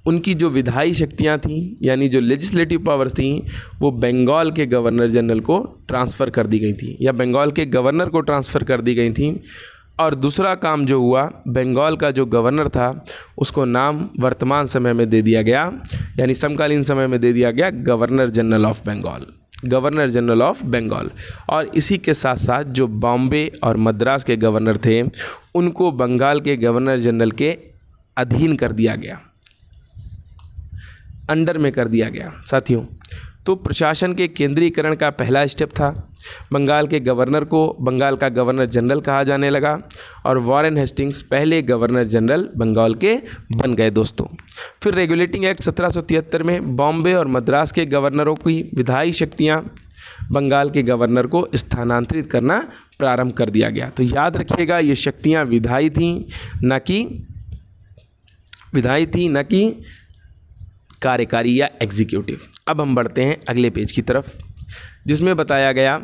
S1: उनकी जो विधायी शक्तियाँ थीं, यानी जो लेजिस्लेटिव पावर्स थीं, वो बंगाल के गवर्नर जनरल को ट्रांसफ़र कर दी गई थी, या बंगाल के गवर्नर को ट्रांसफ़र कर दी गई थी। और दूसरा काम जो हुआ, बंगाल का जो गवर्नर था उसको नाम वर्तमान समय में दे दिया गया, यानी समकालीन समय में दे दिया गया governor general of Bengal, governor general of Bengal. और इसी के साथ साथ जो बॉम्बे और मद्रास के गवर्नर थे उनको बंगाल के गवर्नर जनरल के अधीन कर दिया गया, अंडर में कर दिया गया साथियों। तो प्रशासन के केंद्रीकरण का पहला स्टेप था, बंगाल के गवर्नर को बंगाल का गवर्नर जनरल कहा जाने लगा और वॉरेन हेस्टिंग्स पहले गवर्नर जनरल बंगाल के बन गए दोस्तों। फिर रेगुलेटिंग एक्ट 1773 में बॉम्बे और मद्रास के गवर्नरों की विधायी शक्तियाँ बंगाल के गवर्नर को स्थानांतरित करना प्रारंभ कर दिया गया। तो याद रखिएगा, ये शक्तियाँ विधायी थीं न कि कार्यकारी या एग्जीक्यूटिव। अब हम बढ़ते हैं अगले पेज की तरफ, जिसमें बताया गया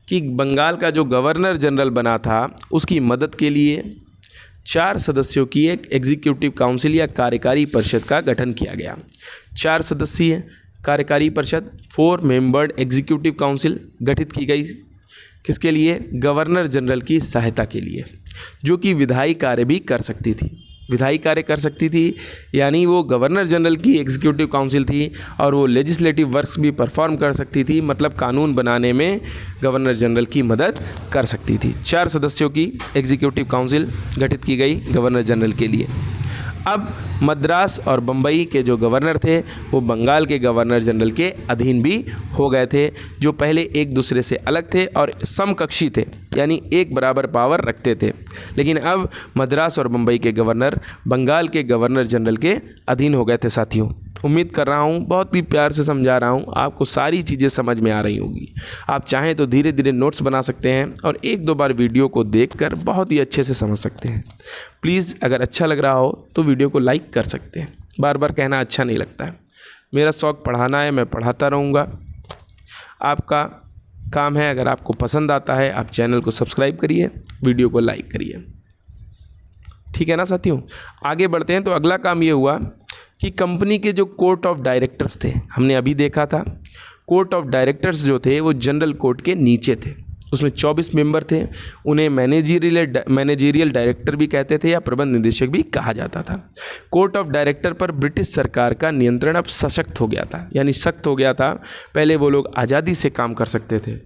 S1: कि बंगाल का जो गवर्नर जनरल बना था उसकी मदद के लिए 4 सदस्यों की एक एग्जीक्यूटिव काउंसिल या कार्यकारी परिषद का गठन किया गया। 4 सदस्यीय कार्यकारी परिषद, 4 मेंबर्ड एग्जीक्यूटिव काउंसिल गठित की गई। किसके लिए? गवर्नर जनरल की सहायता के लिए, जो कि विधायी कार्य भी कर सकती थी, विधायी कार्य कर सकती थी। यानी वो गवर्नर जनरल की एग्जीक्यूटिव काउंसिल थी और वो लेजिस्लेटिव वर्क्स भी परफॉर्म कर सकती थी, मतलब कानून बनाने में गवर्नर जनरल की मदद कर सकती थी। 4 सदस्यों की एग्जीक्यूटिव काउंसिल गठित की गई गवर्नर जनरल के लिए। अब मद्रास और बम्बई के जो गवर्नर थे वो बंगाल के गवर्नर जनरल के अधीन भी हो गए थे, जो पहले एक दूसरे से अलग थे और समकक्षी थे, यानी एक बराबर पावर रखते थे। लेकिन अब मद्रास और बम्बई के गवर्नर बंगाल के गवर्नर जनरल के अधीन हो गए थे साथियों। उम्मीद कर रहा हूँ बहुत ही प्यार से समझा रहा हूँ, आपको सारी चीज़ें समझ में आ रही होगी। आप चाहें तो धीरे धीरे नोट्स बना सकते हैं और 1-2 बार वीडियो को देखकर बहुत ही अच्छे से समझ सकते हैं। प्लीज़ अगर अच्छा लग रहा हो तो वीडियो को लाइक कर सकते हैं, बार बार कहना अच्छा नहीं लगता है। मेरा शौक़ पढ़ाना है, मैं पढ़ाता रहूँगा। आपका काम है, अगर आपको पसंद आता है आप चैनल को सब्सक्राइब करिए, वीडियो को लाइक करिए, ठीक है ना साथियों। आगे बढ़ते हैं। तो अगला काम ये हुआ कि कंपनी के जो कोर्ट ऑफ डायरेक्टर्स थे, हमने अभी देखा था कोर्ट ऑफ डायरेक्टर्स जो थे वो जनरल कोर्ट के नीचे थे, उसमें 24 मेंबर थे। उन्हें मैनेजीरियल डायरेक्टर भी कहते थे या प्रबंध निदेशक भी कहा जाता था। कोर्ट ऑफ डायरेक्टर पर ब्रिटिश सरकार का नियंत्रण अब सशक्त हो गया था, यानी सख्त हो गया था। पहले वो लोग आज़ादी से काम कर सकते थे,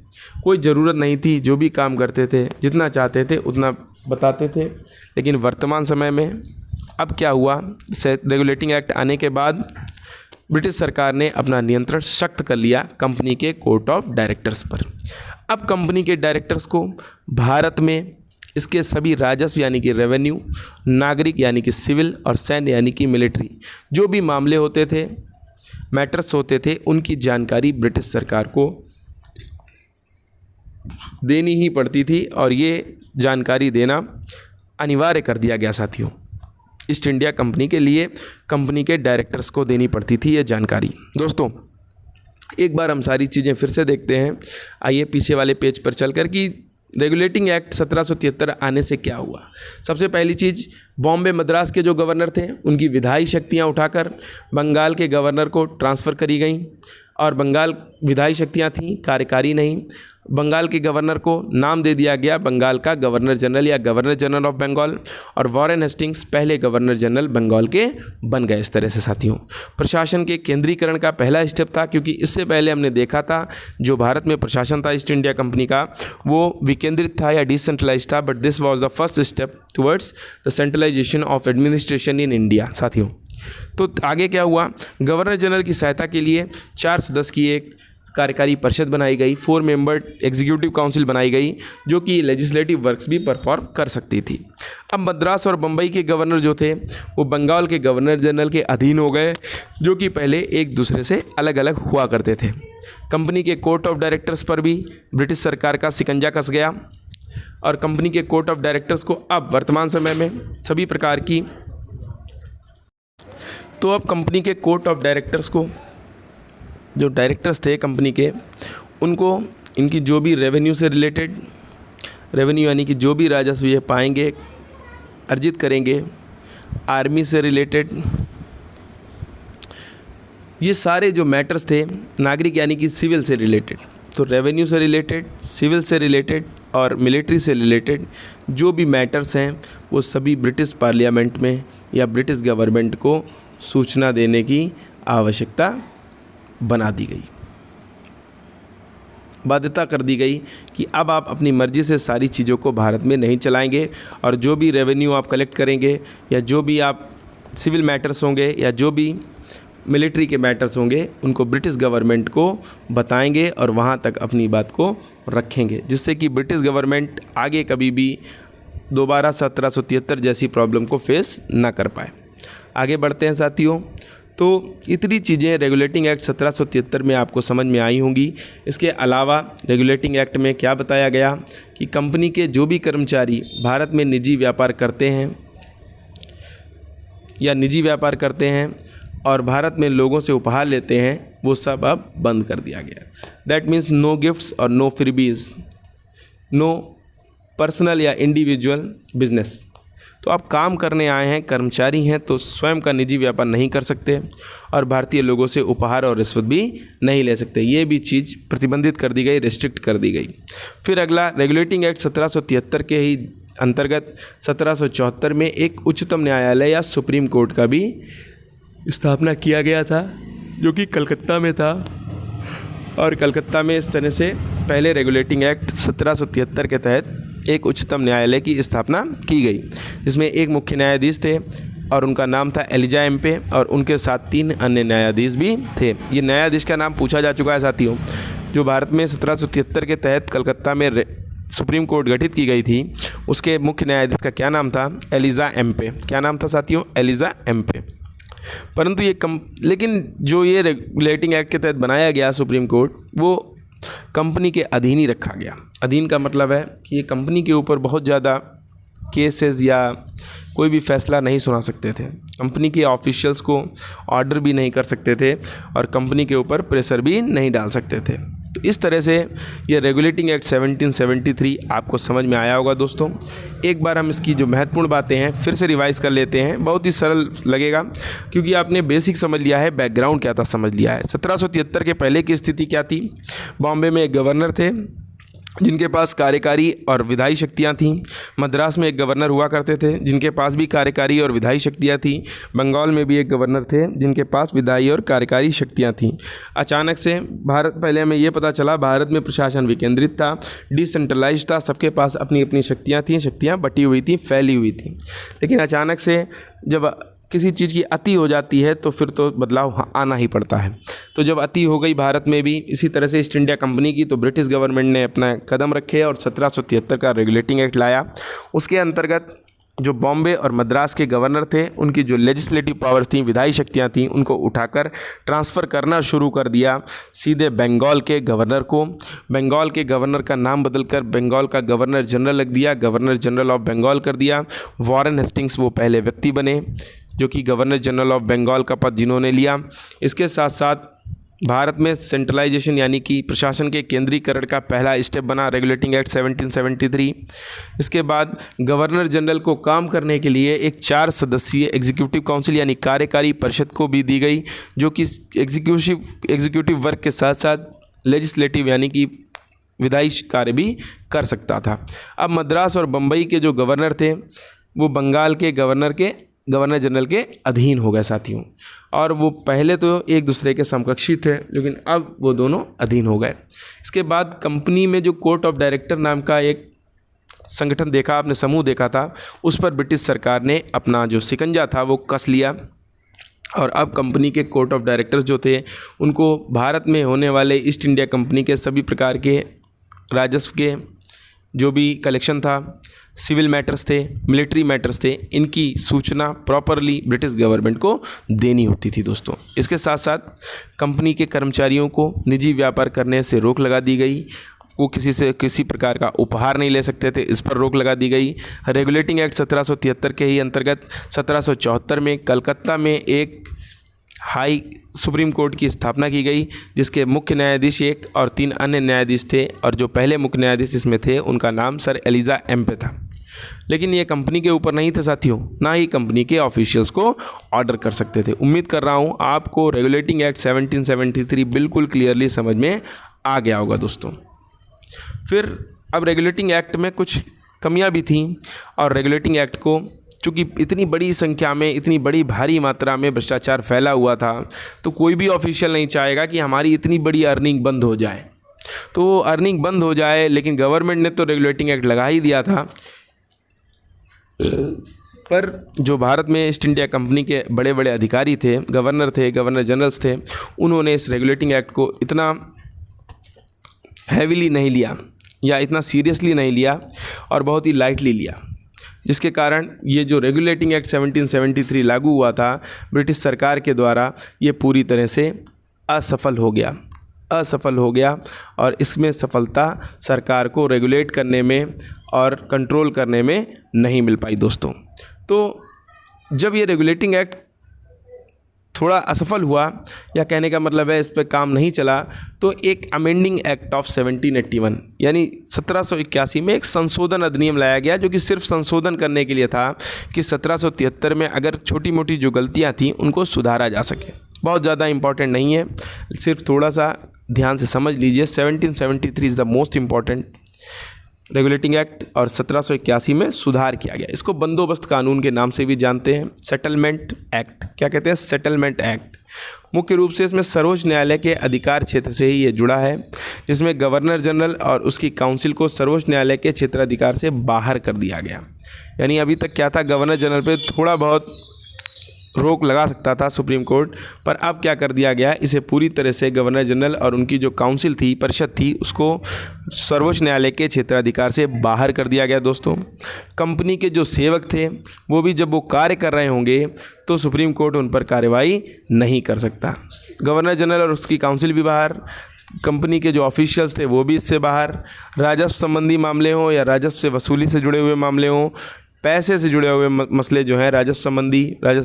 S1: कोई ज़रूरत नहीं थी, जो भी काम करते थे जितना चाहते थे उतना बताते थे। लेकिन वर्तमान समय में अब क्या हुआ, रेगुलेटिंग एक्ट आने के बाद ब्रिटिश सरकार ने अपना नियंत्रण सख्त कर लिया कंपनी के कोर्ट ऑफ डायरेक्टर्स पर। अब कंपनी के डायरेक्टर्स को भारत में इसके सभी राजस्व यानी कि रेवेन्यू, नागरिक यानी कि सिविल और सैन्य यानी कि मिलिट्री, जो भी मामले होते थे, मैटर्स होते थे, उनकी जानकारी ब्रिटिश सरकार को देनी ही पड़ती थी और ये जानकारी देना अनिवार्य कर दिया गया साथियों। ईस्ट इंडिया कंपनी के लिए कंपनी के डायरेक्टर्स को देनी पड़ती थी ये जानकारी। दोस्तों, एक बार हम सारी चीज़ें फिर से देखते हैं। आइए पीछे वाले पेज पर चलकर कि रेगुलेटिंग एक्ट 1773 आने से क्या हुआ। सबसे पहली चीज़, बॉम्बे मद्रास के जो गवर्नर थे उनकी विधायी शक्तियाँ उठाकर बंगाल के गवर्नर को ट्रांसफ़र करी गई और बंगाल विधायी शक्तियाँ थीं, कार्यकारी नहीं। बंगाल के गवर्नर को नाम दे दिया गया बंगाल का गवर्नर जनरल या गवर्नर जनरल ऑफ बंगाल, और वॉरेन हेस्टिंग्स पहले गवर्नर जनरल बंगाल के बन गए। इस तरह से साथियों, प्रशासन के केंद्रीकरण का पहला स्टेप था, क्योंकि इससे पहले हमने देखा था जो भारत में प्रशासन था ईस्ट इंडिया कंपनी का वो विकेंद्रित था या डिसेंट्रलाइज था, but this was the first step towards the centralization of administration in India. साथियों, तो आगे क्या हुआ, गवर्नर जनरल की सहायता के लिए 4 सदस्य की एक कार्यकारी परिषद बनाई गई, 4 मेंबर एग्जीक्यूटिव काउंसिल बनाई गई, जो कि लेजिस्लेटिव वर्क्स भी परफॉर्म कर सकती थी। अब मद्रास और बम्बई के गवर्नर जो थे वो बंगाल के गवर्नर जनरल के अधीन हो गए, जो कि पहले एक दूसरे से अलग अलग हुआ करते थे। कंपनी के कोर्ट ऑफ डायरेक्टर्स पर भी ब्रिटिश सरकार का शिकंजा कस गया और कंपनी के कोर्ट ऑफ डायरेक्टर्स को अब वर्तमान समय में सभी प्रकार की, तो अब कंपनी के कोर्ट ऑफ डायरेक्टर्स को, जो डायरेक्टर्स थे कंपनी के, उनको इनकी जो भी रेवेन्यू से रिलेटेड, रेवेन्यू यानी कि जो भी राजस्व ये पाएंगे, अर्जित करेंगे, आर्मी से रिलेटेड, ये सारे जो मैटर्स थे, नागरिक यानी कि सिविल से रिलेटेड, तो रेवेन्यू से रिलेटेड, सिविल से रिलेटेड और मिलिट्री से रिलेटेड जो भी मैटर्स हैं वो सभी ब्रिटिश पार्लियामेंट में या ब्रिटिश गवर्नमेंट को सूचना देने की आवश्यकता बना दी गई, बाध्यता कर दी गई कि अब आप अपनी मर्ज़ी से सारी चीज़ों को भारत में नहीं चलाएंगे और जो भी रेवेन्यू आप कलेक्ट करेंगे या जो भी आप सिविल मैटर्स होंगे या जो भी मिलिट्री के मैटर्स होंगे उनको ब्रिटिश गवर्नमेंट को बताएंगे और वहाँ तक अपनी बात को रखेंगे, जिससे कि ब्रिटिश गवर्नमेंट आगे कभी भी दोबारा 1773 जैसी प्रॉब्लम को फेस ना कर पाए। आगे बढ़ते हैं साथियों। तो इतनी चीज़ें रेगुलेटिंग एक्ट 1773 में आपको समझ में आई होंगी। इसके अलावा रेगुलेटिंग एक्ट में क्या बताया गया कि कंपनी के जो भी कर्मचारी भारत में निजी व्यापार करते हैं या निजी व्यापार करते हैं और भारत में लोगों से उपहार लेते हैं, वो सब अब बंद कर दिया गया। दैट मीन्स नो गिफ्ट्स और नो फ्रीबीज, नो पर्सनल या इंडिविजुअल बिजनेस। तो आप काम करने आए हैं, कर्मचारी हैं, तो स्वयं का निजी व्यापार नहीं कर सकते और भारतीय लोगों से उपहार और रिश्वत भी नहीं ले सकते। ये भी चीज़ प्रतिबंधित कर दी गई, रिस्ट्रिक्ट कर दी गई। फिर अगला रेगुलेटिंग एक्ट 1773 के ही अंतर्गत 1774 में एक उच्चतम न्यायालय या सुप्रीम कोर्ट का भी स्थापना किया गया था, जो कि कलकत्ता में था। और कलकत्ता में इस तरह से पहले रेगुलेटिंग एक्ट 1773 के तहत एक उच्चतम न्यायालय की स्थापना की गई, जिसमें एक मुख्य न्यायाधीश थे और उनका नाम था एलिजा एम्पे और उनके साथ 3 अन्य न्यायाधीश भी थे। ये न्यायाधीश का नाम पूछा जा चुका है साथियों। जो भारत में 1773 के तहत कलकत्ता में सुप्रीम कोर्ट गठित की गई थी, उसके मुख्य न्यायाधीश का क्या नाम था? एलिजा एम्पे। क्या नाम था साथियों? एलिजा एम्पे। परंतु लेकिन जो ये रेगुलेटिंग एक्ट के तहत बनाया गया सुप्रीम कोर्ट, वो कंपनी के अधीन ही रखा गया। अधीन का मतलब है कि ये कंपनी के ऊपर बहुत ज़्यादा केसेस या कोई भी फैसला नहीं सुना सकते थे, कंपनी के ऑफिशियल्स को ऑर्डर भी नहीं कर सकते थे और कंपनी के ऊपर प्रेशर भी नहीं डाल सकते थे। तो इस तरह से ये रेगुलेटिंग एक्ट 1773 आपको समझ में आया होगा दोस्तों। एक बार हम इसकी जो महत्वपूर्ण बातें हैं फिर से रिवाइज़ कर लेते हैं। बहुत ही सरल लगेगा क्योंकि आपने बेसिक समझ लिया है, बैकग्राउंड क्या था समझ लिया है। 1773 के पहले की स्थिति क्या थी? बॉम्बे में एक गवर्नर थे जिनके पास कार्यकारी और विधायी शक्तियाँ थीं। मद्रास में एक गवर्नर हुआ करते थे जिनके पास भी कार्यकारी और विधायी शक्तियाँ थीं। बंगाल में भी एक गवर्नर थे जिनके पास विधायी और कार्यकारी शक्तियाँ थीं। अचानक से पहले हमें ये पता चला भारत में प्रशासन विकेंद्रित था, डिसेंट्रलाइज था, सबके पास अपनी अपनी शक्तियाँ थीं, शक्तियाँ बटी हुई थीं, फैली हुई थीं। लेकिन अचानक से जब किसी चीज़ की अति हो जाती है तो फिर तो बदलाव आना ही पड़ता है। तो जब अति हो गई भारत में भी इसी तरह से ईस्ट इंडिया कंपनी की, तो ब्रिटिश गवर्नमेंट ने अपना कदम रखे और 1773 का रेगुलेटिंग एक्ट लाया। उसके अंतर्गत जो बॉम्बे और मद्रास के गवर्नर थे, उनकी जो लेजिस्लेटिव पावर्स थी, विधायी शक्तियाँ थीं, उनको उठाकर ट्रांसफ़र करना शुरू कर दिया सीधे बंगाल के गवर्नर को। बंगाल के गवर्नर का नाम बदलकर बंगाल का गवर्नर जनरल रख दिया, गवर्नर जनरल ऑफ बंगाल कर दिया। वॉरेन हेस्टिंग्स वो पहले व्यक्ति बने जो कि गवर्नर जनरल ऑफ बंगाल का पद जिन्होंने लिया। इसके साथ साथ भारत में सेंट्रलाइजेशन यानी कि प्रशासन के केंद्रीकरण का पहला स्टेप बना रेगुलेटिंग एक्ट 1773। इसके बाद गवर्नर जनरल को काम करने के लिए एक 4 सदस्यीय एग्जीक्यूटिव काउंसिल यानी कार्यकारी परिषद को भी दी गई, जो कि एग्जीक्यूटिव वर्क के साथ साथ लेजिस्लेटिव यानी कि विधायी कार्य भी कर सकता था। अब मद्रास और बम्बई के जो गवर्नर थे वो बंगाल के गवर्नर जनरल के अधीन हो गए साथियों, और वो पहले तो एक दूसरे के समकक्षी थे, लेकिन अब वो दोनों अधीन हो गए। इसके बाद कंपनी में जो कोर्ट ऑफ डायरेक्टर नाम का एक संगठन देखा आपने, समूह देखा था, उस पर ब्रिटिश सरकार ने अपना जो शिकंजा था वो कस लिया, और अब कंपनी के कोर्ट ऑफ डायरेक्टर्स जो थे उनको भारत में होने वाले ईस्ट इंडिया कंपनी के सभी प्रकार के राजस्व के जो भी कलेक्शन था, सिविल मैटर्स थे, मिलिट्री मैटर्स थे, इनकी सूचना प्रॉपरली ब्रिटिश गवर्नमेंट को देनी होती थी दोस्तों। इसके साथ साथ कंपनी के कर्मचारियों को निजी व्यापार करने से रोक लगा दी गई। वो किसी से किसी प्रकार का उपहार नहीं ले सकते थे, इस पर रोक लगा दी गई। रेगुलेटिंग एक्ट 1773 के ही अंतर्गत 1774 में कलकत्ता में एक हाई सुप्रीम कोर्ट की स्थापना की गई, जिसके मुख्य न्यायाधीश 1 और 3 अन्य न्यायाधीश थे, और जो पहले मुख्य न्यायाधीश इसमें थे उनका नाम सर एलिजा एम्पे था। लेकिन ये कंपनी के ऊपर नहीं थे साथियों, ना ही कंपनी के ऑफिशियल्स को ऑर्डर कर सकते थे। उम्मीद कर रहा हूँ आपको रेगुलेटिंग एक्ट 1773 बिल्कुल क्लियरली समझ में आ गया होगा दोस्तों। फिर अब रेगुलेटिंग एक्ट में कुछ कमियाँ भी थीं, और रेगुलेटिंग एक्ट को चूँकि इतनी बड़ी संख्या में, इतनी बड़ी भारी मात्रा में भ्रष्टाचार फैला हुआ था, तो कोई भी ऑफिशियल नहीं चाहेगा कि हमारी इतनी बड़ी अर्निंग बंद हो जाए। तो अर्निंग बंद हो जाए, लेकिन गवर्नमेंट ने तो रेगुलेटिंग एक्ट लगा ही दिया था। पर जो भारत में ईस्ट इंडिया कंपनी के बड़े बड़े अधिकारी थे, गवर्नर थे, गवर्नर जनरल्स थे, उन्होंने इस रेगुलेटिंग एक्ट को इतना हैवीली नहीं लिया या इतना सीरियसली नहीं लिया, और बहुत ही लाइटली लिया, जिसके कारण ये जो रेगुलेटिंग एक्ट 1773 लागू हुआ था ब्रिटिश सरकार के द्वारा, ये पूरी तरह से असफल हो गया। और इसमें सफलता सरकार को रेगुलेट करने में और कंट्रोल करने में नहीं मिल पाई दोस्तों। तो जब ये रेगुलेटिंग एक्ट थोड़ा असफल हुआ, या कहने का मतलब है इस पर काम नहीं चला, तो एक अमेंडिंग एक्ट ऑफ 1781 यानी 1781 में एक संशोधन अधिनियम लाया गया, जो कि सिर्फ संशोधन करने के लिए था कि 1773 में अगर छोटी मोटी जो गलतियां थी उनको सुधारा जा सके। बहुत ज़्यादा इंपॉर्टेंट नहीं है, सिर्फ थोड़ा सा ध्यान से समझ लीजिए। 1773 is the most important regulating act, और 1781 में सुधार किया गया। इसको बंदोबस्त कानून के नाम से भी जानते हैं, सेटलमेंट एक्ट। क्या कहते हैं? Settlement act. मुख्य रूप से इसमें सर्वोच्च न्यायालय के अधिकार क्षेत्र से ही ये जुड़ा है, जिसमें गवर्नर जनरल और उसकी काउंसिल को सर्वोच्च न्यायालय के क्षेत्राधिकार से बाहर कर दिया गया। यानी अभी तक क्या था, गवर्नर जनरल पे थोड़ा बहुत रोक लगा सकता था सुप्रीम कोर्ट, पर अब क्या कर दिया गया, इसे पूरी तरह से गवर्नर जनरल और उनकी जो काउंसिल थी, परिषद थी, उसको सर्वोच्च न्यायालय के क्षेत्राधिकार से बाहर कर दिया गया दोस्तों। कंपनी के जो सेवक थे वो भी जब वो कार्य कर रहे होंगे तो सुप्रीम कोर्ट उन पर कार्रवाई नहीं कर सकता। गवर्नर जनरल और उसकी काउंसिल भी बाहर, कंपनी के जो ऑफिशियल्स थे वो भी इससे बाहर। राजस्व संबंधी मामले हों या राजस्व से वसूली से जुड़े हुए मामले हों, पैसे से जुड़े हुए मसले जो हैं राजस्व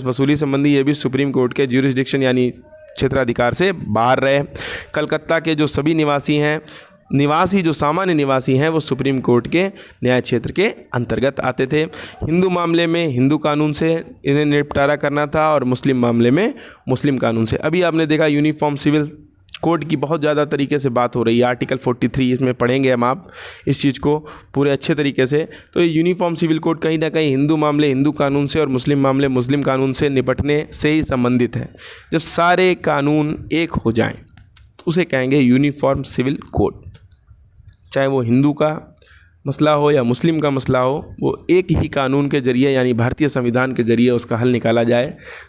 S1: वसूली संबंधी, ये भी सुप्रीम कोर्ट के ज्यूरिसडिक्शन यानी क्षेत्राधिकार से बाहर रहे। कलकत्ता के जो सभी जो सामान्य निवासी हैं वो सुप्रीम कोर्ट के न्याय क्षेत्र के अंतर्गत आते थे। हिंदू मामले में हिंदू कानून से इन्हें निपटारा करना था, और मुस्लिम मामले में मुस्लिम कानून से। अभी आपने देखा यूनिफॉर्म सिविल कोड की बहुत ज़्यादा तरीके से बात हो रही है, आर्टिकल 43, इसमें पढ़ेंगे हम आप इस चीज़ को पूरे अच्छे तरीके से। तो ये यूनिफॉर्म सिविल कोड कहीं ना कहीं हिंदू मामले हिंदू कानून से और मुस्लिम मामले मुस्लिम कानून से निपटने से ही संबंधित है। जब सारे कानून एक हो जाएं तो उसे कहेंगे यूनिफॉर्म सिविल कोड, चाहे वो हिंदू का, मसला हो या मुस्लिम का मसला हो, वो एक ही कानून के ज़रिए यानी भारतीय संविधान के ज़रिए उसका हल निकाला जाए।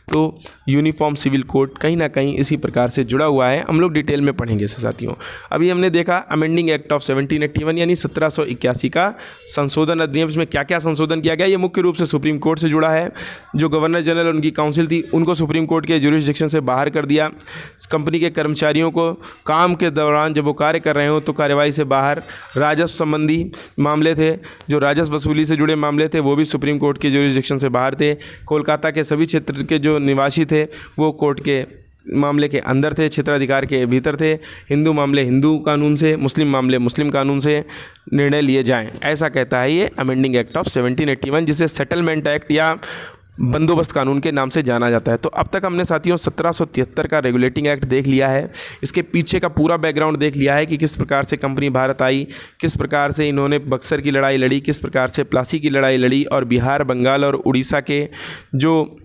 S1: तो यूनिफॉर्म सिविल कोड कहीं ना कहीं इसी प्रकार से जुड़ा हुआ है। हम लोग डिटेल में पढ़ेंगे साथियों। अभी हमने देखा अमेंडिंग एक्ट ऑफ 1781 यानी 1781 का संशोधन अधिनियम। इसमें क्या क्या संशोधन किया गया, ये मुख्य रूप से सुप्रीम कोर्ट से जुड़ा है। जो गवर्नर जनरल उनकी काउंसिल थी उनको सुप्रीम कोर्ट के ज्यूरिसडिक्शन से बाहर कर दिया। कंपनी के कर्मचारियों को काम के दौरान जब वो कार्य कर रहे हो तो कार्यवाही से बाहर। राजस्व संबंधी मामले थे, जो राजस्व वसूली से जुड़े मामले थे, वो भी सुप्रीम कोर्ट के ज्यूरिसडिक्शन से बाहर थे। कोलकाता के सभी क्षेत्र के जो निवासी थे वो कोर्ट के मामले के अंदर थे, क्षेत्राधिकार के भीतर थे। हिंदू मामले हिंदू कानून से, मुस्लिम मामले मुस्लिम कानून से निर्णय लिए जाएं, ऐसा कहता है ये अमेंडिंग एक्ट ऑफ 1781, जिसे सेटलमेंट एक्ट या बंदोबस्त कानून के नाम से जाना जाता है। तो अब तक हमने साथियों 1773 का रेगुलेटिंग एक्ट देख लिया है। इसके पीछे का पूरा बैकग्राउंड देख लिया है कि किस प्रकार से कंपनी भारत आई, किस प्रकार से इन्होंने बक्सर की लड़ाई लड़ी, किस प्रकार से प्लासी की लड़ाई लड़ी, और बिहार, बंगाल और उड़ीसा के जो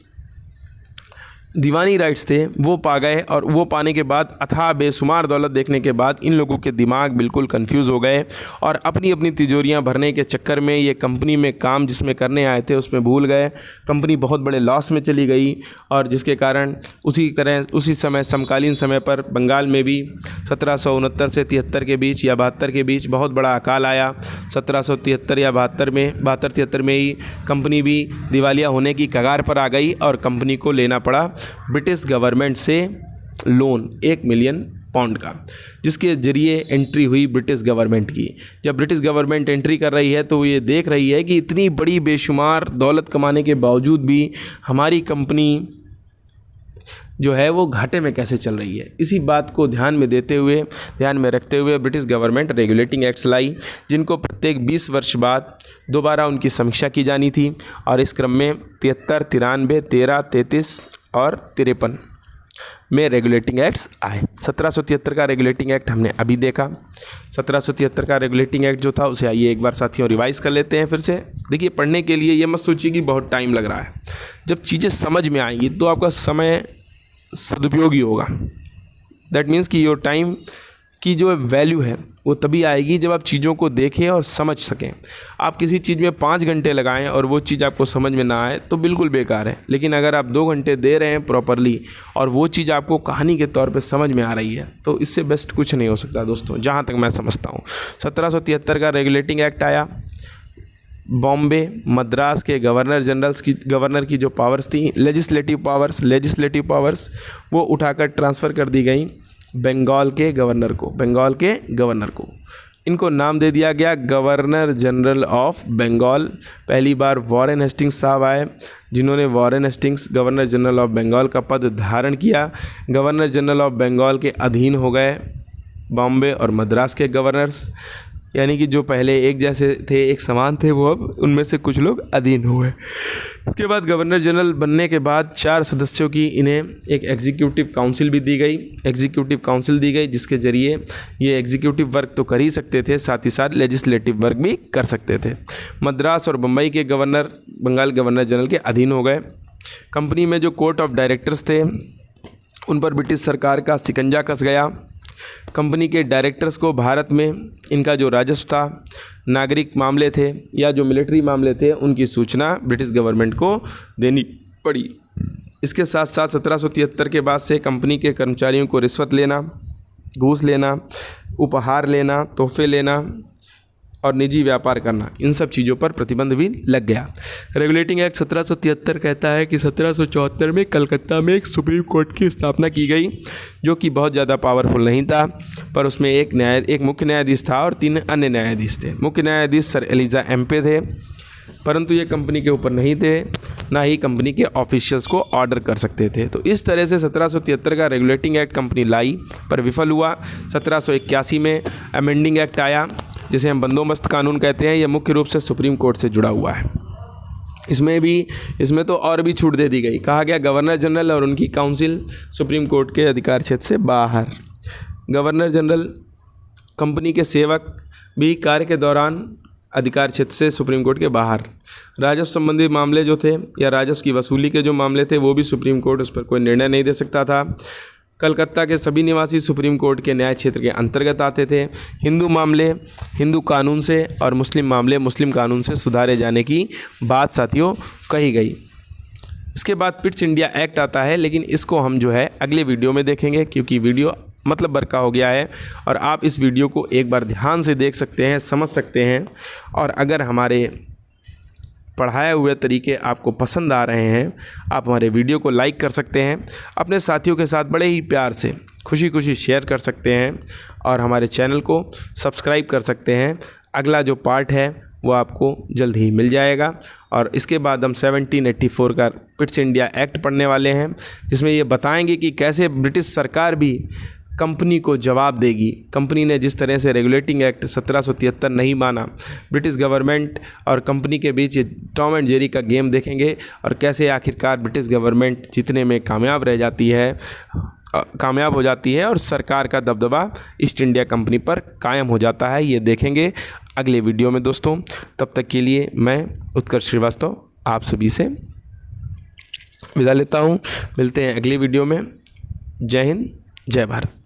S1: दीवानी राइट्स थे वो पा गए। और वो पाने के बाद अथाह बेशुमार दौलत देखने के बाद इन लोगों के दिमाग बिल्कुल कंफ्यूज हो गए और अपनी अपनी तिजोरियां भरने के चक्कर में ये कंपनी में काम जिसमें करने आए थे उसमें भूल गए। कंपनी बहुत बड़े लॉस में चली गई और जिसके कारण उसी समय समकालीन समय पर बंगाल में भी 1769 से 73 के बीच या 72 के बीच बहुत बड़ा अकाल आया। 1773 या 72-73 में ही कंपनी भी दिवालिया होने की कगार पर आ गई और कंपनी को लेना पड़ा ब्रिटिश गवर्नमेंट से लोन 1 मिलियन पाउंड का, जिसके ज़रिए एंट्री हुई ब्रिटिश गवर्नमेंट की। जब ब्रिटिश गवर्नमेंट एंट्री कर रही है तो ये देख रही है कि इतनी बड़ी बेशुमार दौलत कमाने के बावजूद भी हमारी कंपनी जो है वो घाटे में कैसे चल रही है। इसी बात को ध्यान में रखते हुए ब्रिटिश गवर्नमेंट रेगुलेटिंग एक्ट्स लाई, जिनको प्रत्येक 20 वर्ष बाद दोबारा उनकी समीक्षा की जानी थी। और इस क्रम में 73, 93, 13, 33 और 53 में रेगुलेटिंग एक्ट्स आए। 1773 का रेगुलेटिंग एक्ट हमने अभी देखा। 1773 का रेगुलेटिंग एक्ट जो था उसे आइए एक बार साथियों रिवाइज़ कर लेते हैं फिर से। देखिए, पढ़ने के लिए ये मत सोचिए कि बहुत टाइम लग रहा है। जब चीज़ें समझ में आएंगी तो आपका समय सदुपयोगी होगा। दैट मीन्स कि योर टाइम की जो वैल्यू है वो तभी आएगी जब आप चीज़ों को देखें और समझ सकें। आप किसी चीज़ में 5 घंटे लगाएं और वो चीज़ आपको समझ में ना आए तो बिल्कुल बेकार है। लेकिन अगर आप 2 घंटे दे रहे हैं प्रॉपरली और वो चीज़ आपको कहानी के तौर पे समझ में आ रही है तो इससे बेस्ट कुछ नहीं हो सकता दोस्तों, जहाँ तक मैं समझता हूँ। 1773 का रेगुलेटिंग एक्ट आया। बॉम्बे, मद्रास के गवर्नर की जो पावर्स थी, लेजिस्लेटिव पावर्स वो उठाकर ट्रांसफ़र कर दी गई बंगाल के गवर्नर को। इनको नाम दे दिया गया गवर्नर जनरल ऑफ बंगाल। पहली बार वॉरेन हेस्टिंग्स साहब आए, जिन्होंने गवर्नर जनरल ऑफ बंगाल का पद धारण किया। गवर्नर जनरल ऑफ बंगाल के अधीन हो गए बॉम्बे और मद्रास के गवर्नर्स, यानी कि जो पहले एक जैसे थे, एक समान थे, वो अब उनमें से कुछ लोग अधीन हुए। इसके बाद गवर्नर जनरल बनने के बाद 4 सदस्यों की इन्हें एक एग्जीक्यूटिव काउंसिल दी गई, जिसके ज़रिए ये एग्जीक्यूटिव वर्क तो कर ही सकते थे, साथ ही साथ लेजिस्लेटिव वर्क भी कर सकते थे। मद्रास और बम्बई के गवर्नर बंगाल गवर्नर जनरल के अधीन हो गए। कंपनी में जो कोर्ट ऑफ डायरेक्टर्स थे उन पर ब्रिटिश सरकार का शिकंजा कस गया। कंपनी के डायरेक्टर्स को भारत में इनका जो राजस्व था, नागरिक मामले थे या जो मिलिट्री मामले थे, उनकी सूचना ब्रिटिश गवर्नमेंट को देनी पड़ी। इसके साथ साथ 1773 के बाद से कंपनी के कर्मचारियों को रिश्वत लेना, घूस लेना, उपहार लेना, तोहफे लेना और निजी व्यापार करना, इन सब चीज़ों पर प्रतिबंध भी लग गया। रेगुलेटिंग एक्ट 1773 कहता है कि 1774 में कलकत्ता में एक सुप्रीम कोर्ट की स्थापना की गई, जो कि बहुत ज़्यादा पावरफुल नहीं था, पर उसमें एक मुख्य न्यायाधीश था और 3 अन्य न्यायाधीश थे। मुख्य न्यायाधीश सर एलिजा एम्पे थे, परंतु ये कंपनी के ऊपर नहीं थे, ना ही कंपनी के ऑफिशियल्स को ऑर्डर कर सकते थे। तो इस तरह से 1773 का रेगुलेटिंग एक्ट कंपनी लाई पर विफल हुआ। 1781 में अमेंडिंग एक्ट आया, जिसे हम बंदोबस्त कानून कहते हैं। यह मुख्य रूप से सुप्रीम कोर्ट से जुड़ा हुआ है। इसमें तो और भी छूट दे दी गई। कहा गया गवर्नर जनरल और उनकी काउंसिल सुप्रीम कोर्ट के अधिकार क्षेत्र से बाहर। गवर्नर जनरल कंपनी के सेवक भी कार्य के दौरान अधिकार क्षेत्र से सुप्रीम कोर्ट के बाहर। राजस्व संबंधी मामले जो थे या राजस्व की वसूली के जो मामले थे वो भी सुप्रीम कोर्ट उस पर कोई निर्णय नहीं दे सकता था। कलकत्ता के सभी निवासी सुप्रीम कोर्ट के न्याय क्षेत्र के अंतर्गत आते थे। हिंदू मामले हिंदू कानून से और मुस्लिम मामले मुस्लिम कानून से सुधारे जाने की बात साथियों कही गई। इसके बाद पिट्स इंडिया एक्ट आता है, लेकिन इसको हम जो है अगले वीडियो में देखेंगे, क्योंकि वीडियो मतलब बरका हो गया है और आप इस वीडियो को एक बार ध्यान से देख सकते हैं, समझ सकते हैं। और अगर हमारे पढ़ाए हुए तरीके आपको पसंद आ रहे हैं, आप हमारे वीडियो को लाइक कर सकते हैं, अपने साथियों के साथ बड़े ही प्यार से खुशी खुशी शेयर कर सकते हैं और हमारे चैनल को सब्सक्राइब कर सकते हैं। अगला जो पार्ट है वो आपको जल्द ही मिल जाएगा और इसके बाद हम 1784 का पिट्स इंडिया एक्ट पढ़ने वाले हैं, जिसमें ये बताएंगे कि कैसे ब्रिटिश सरकार भी कंपनी को जवाब देगी। कंपनी ने जिस तरह से रेगुलेटिंग एक्ट 1773 नहीं माना, ब्रिटिश गवर्नमेंट और कंपनी के बीच ये टॉम एंड जेरी का गेम देखेंगे और कैसे आखिरकार ब्रिटिश गवर्नमेंट जीतने में कामयाब हो जाती है और सरकार का दबदबा ईस्ट इंडिया कंपनी पर कायम हो जाता है। ये देखेंगे अगले वीडियो में दोस्तों। तब तक के लिए मैं उत्कर्ष श्रीवास्तव आप सभी से विदा लेता हूँ। मिलते हैं अगले वीडियो में। जय हिंद, जय भारत।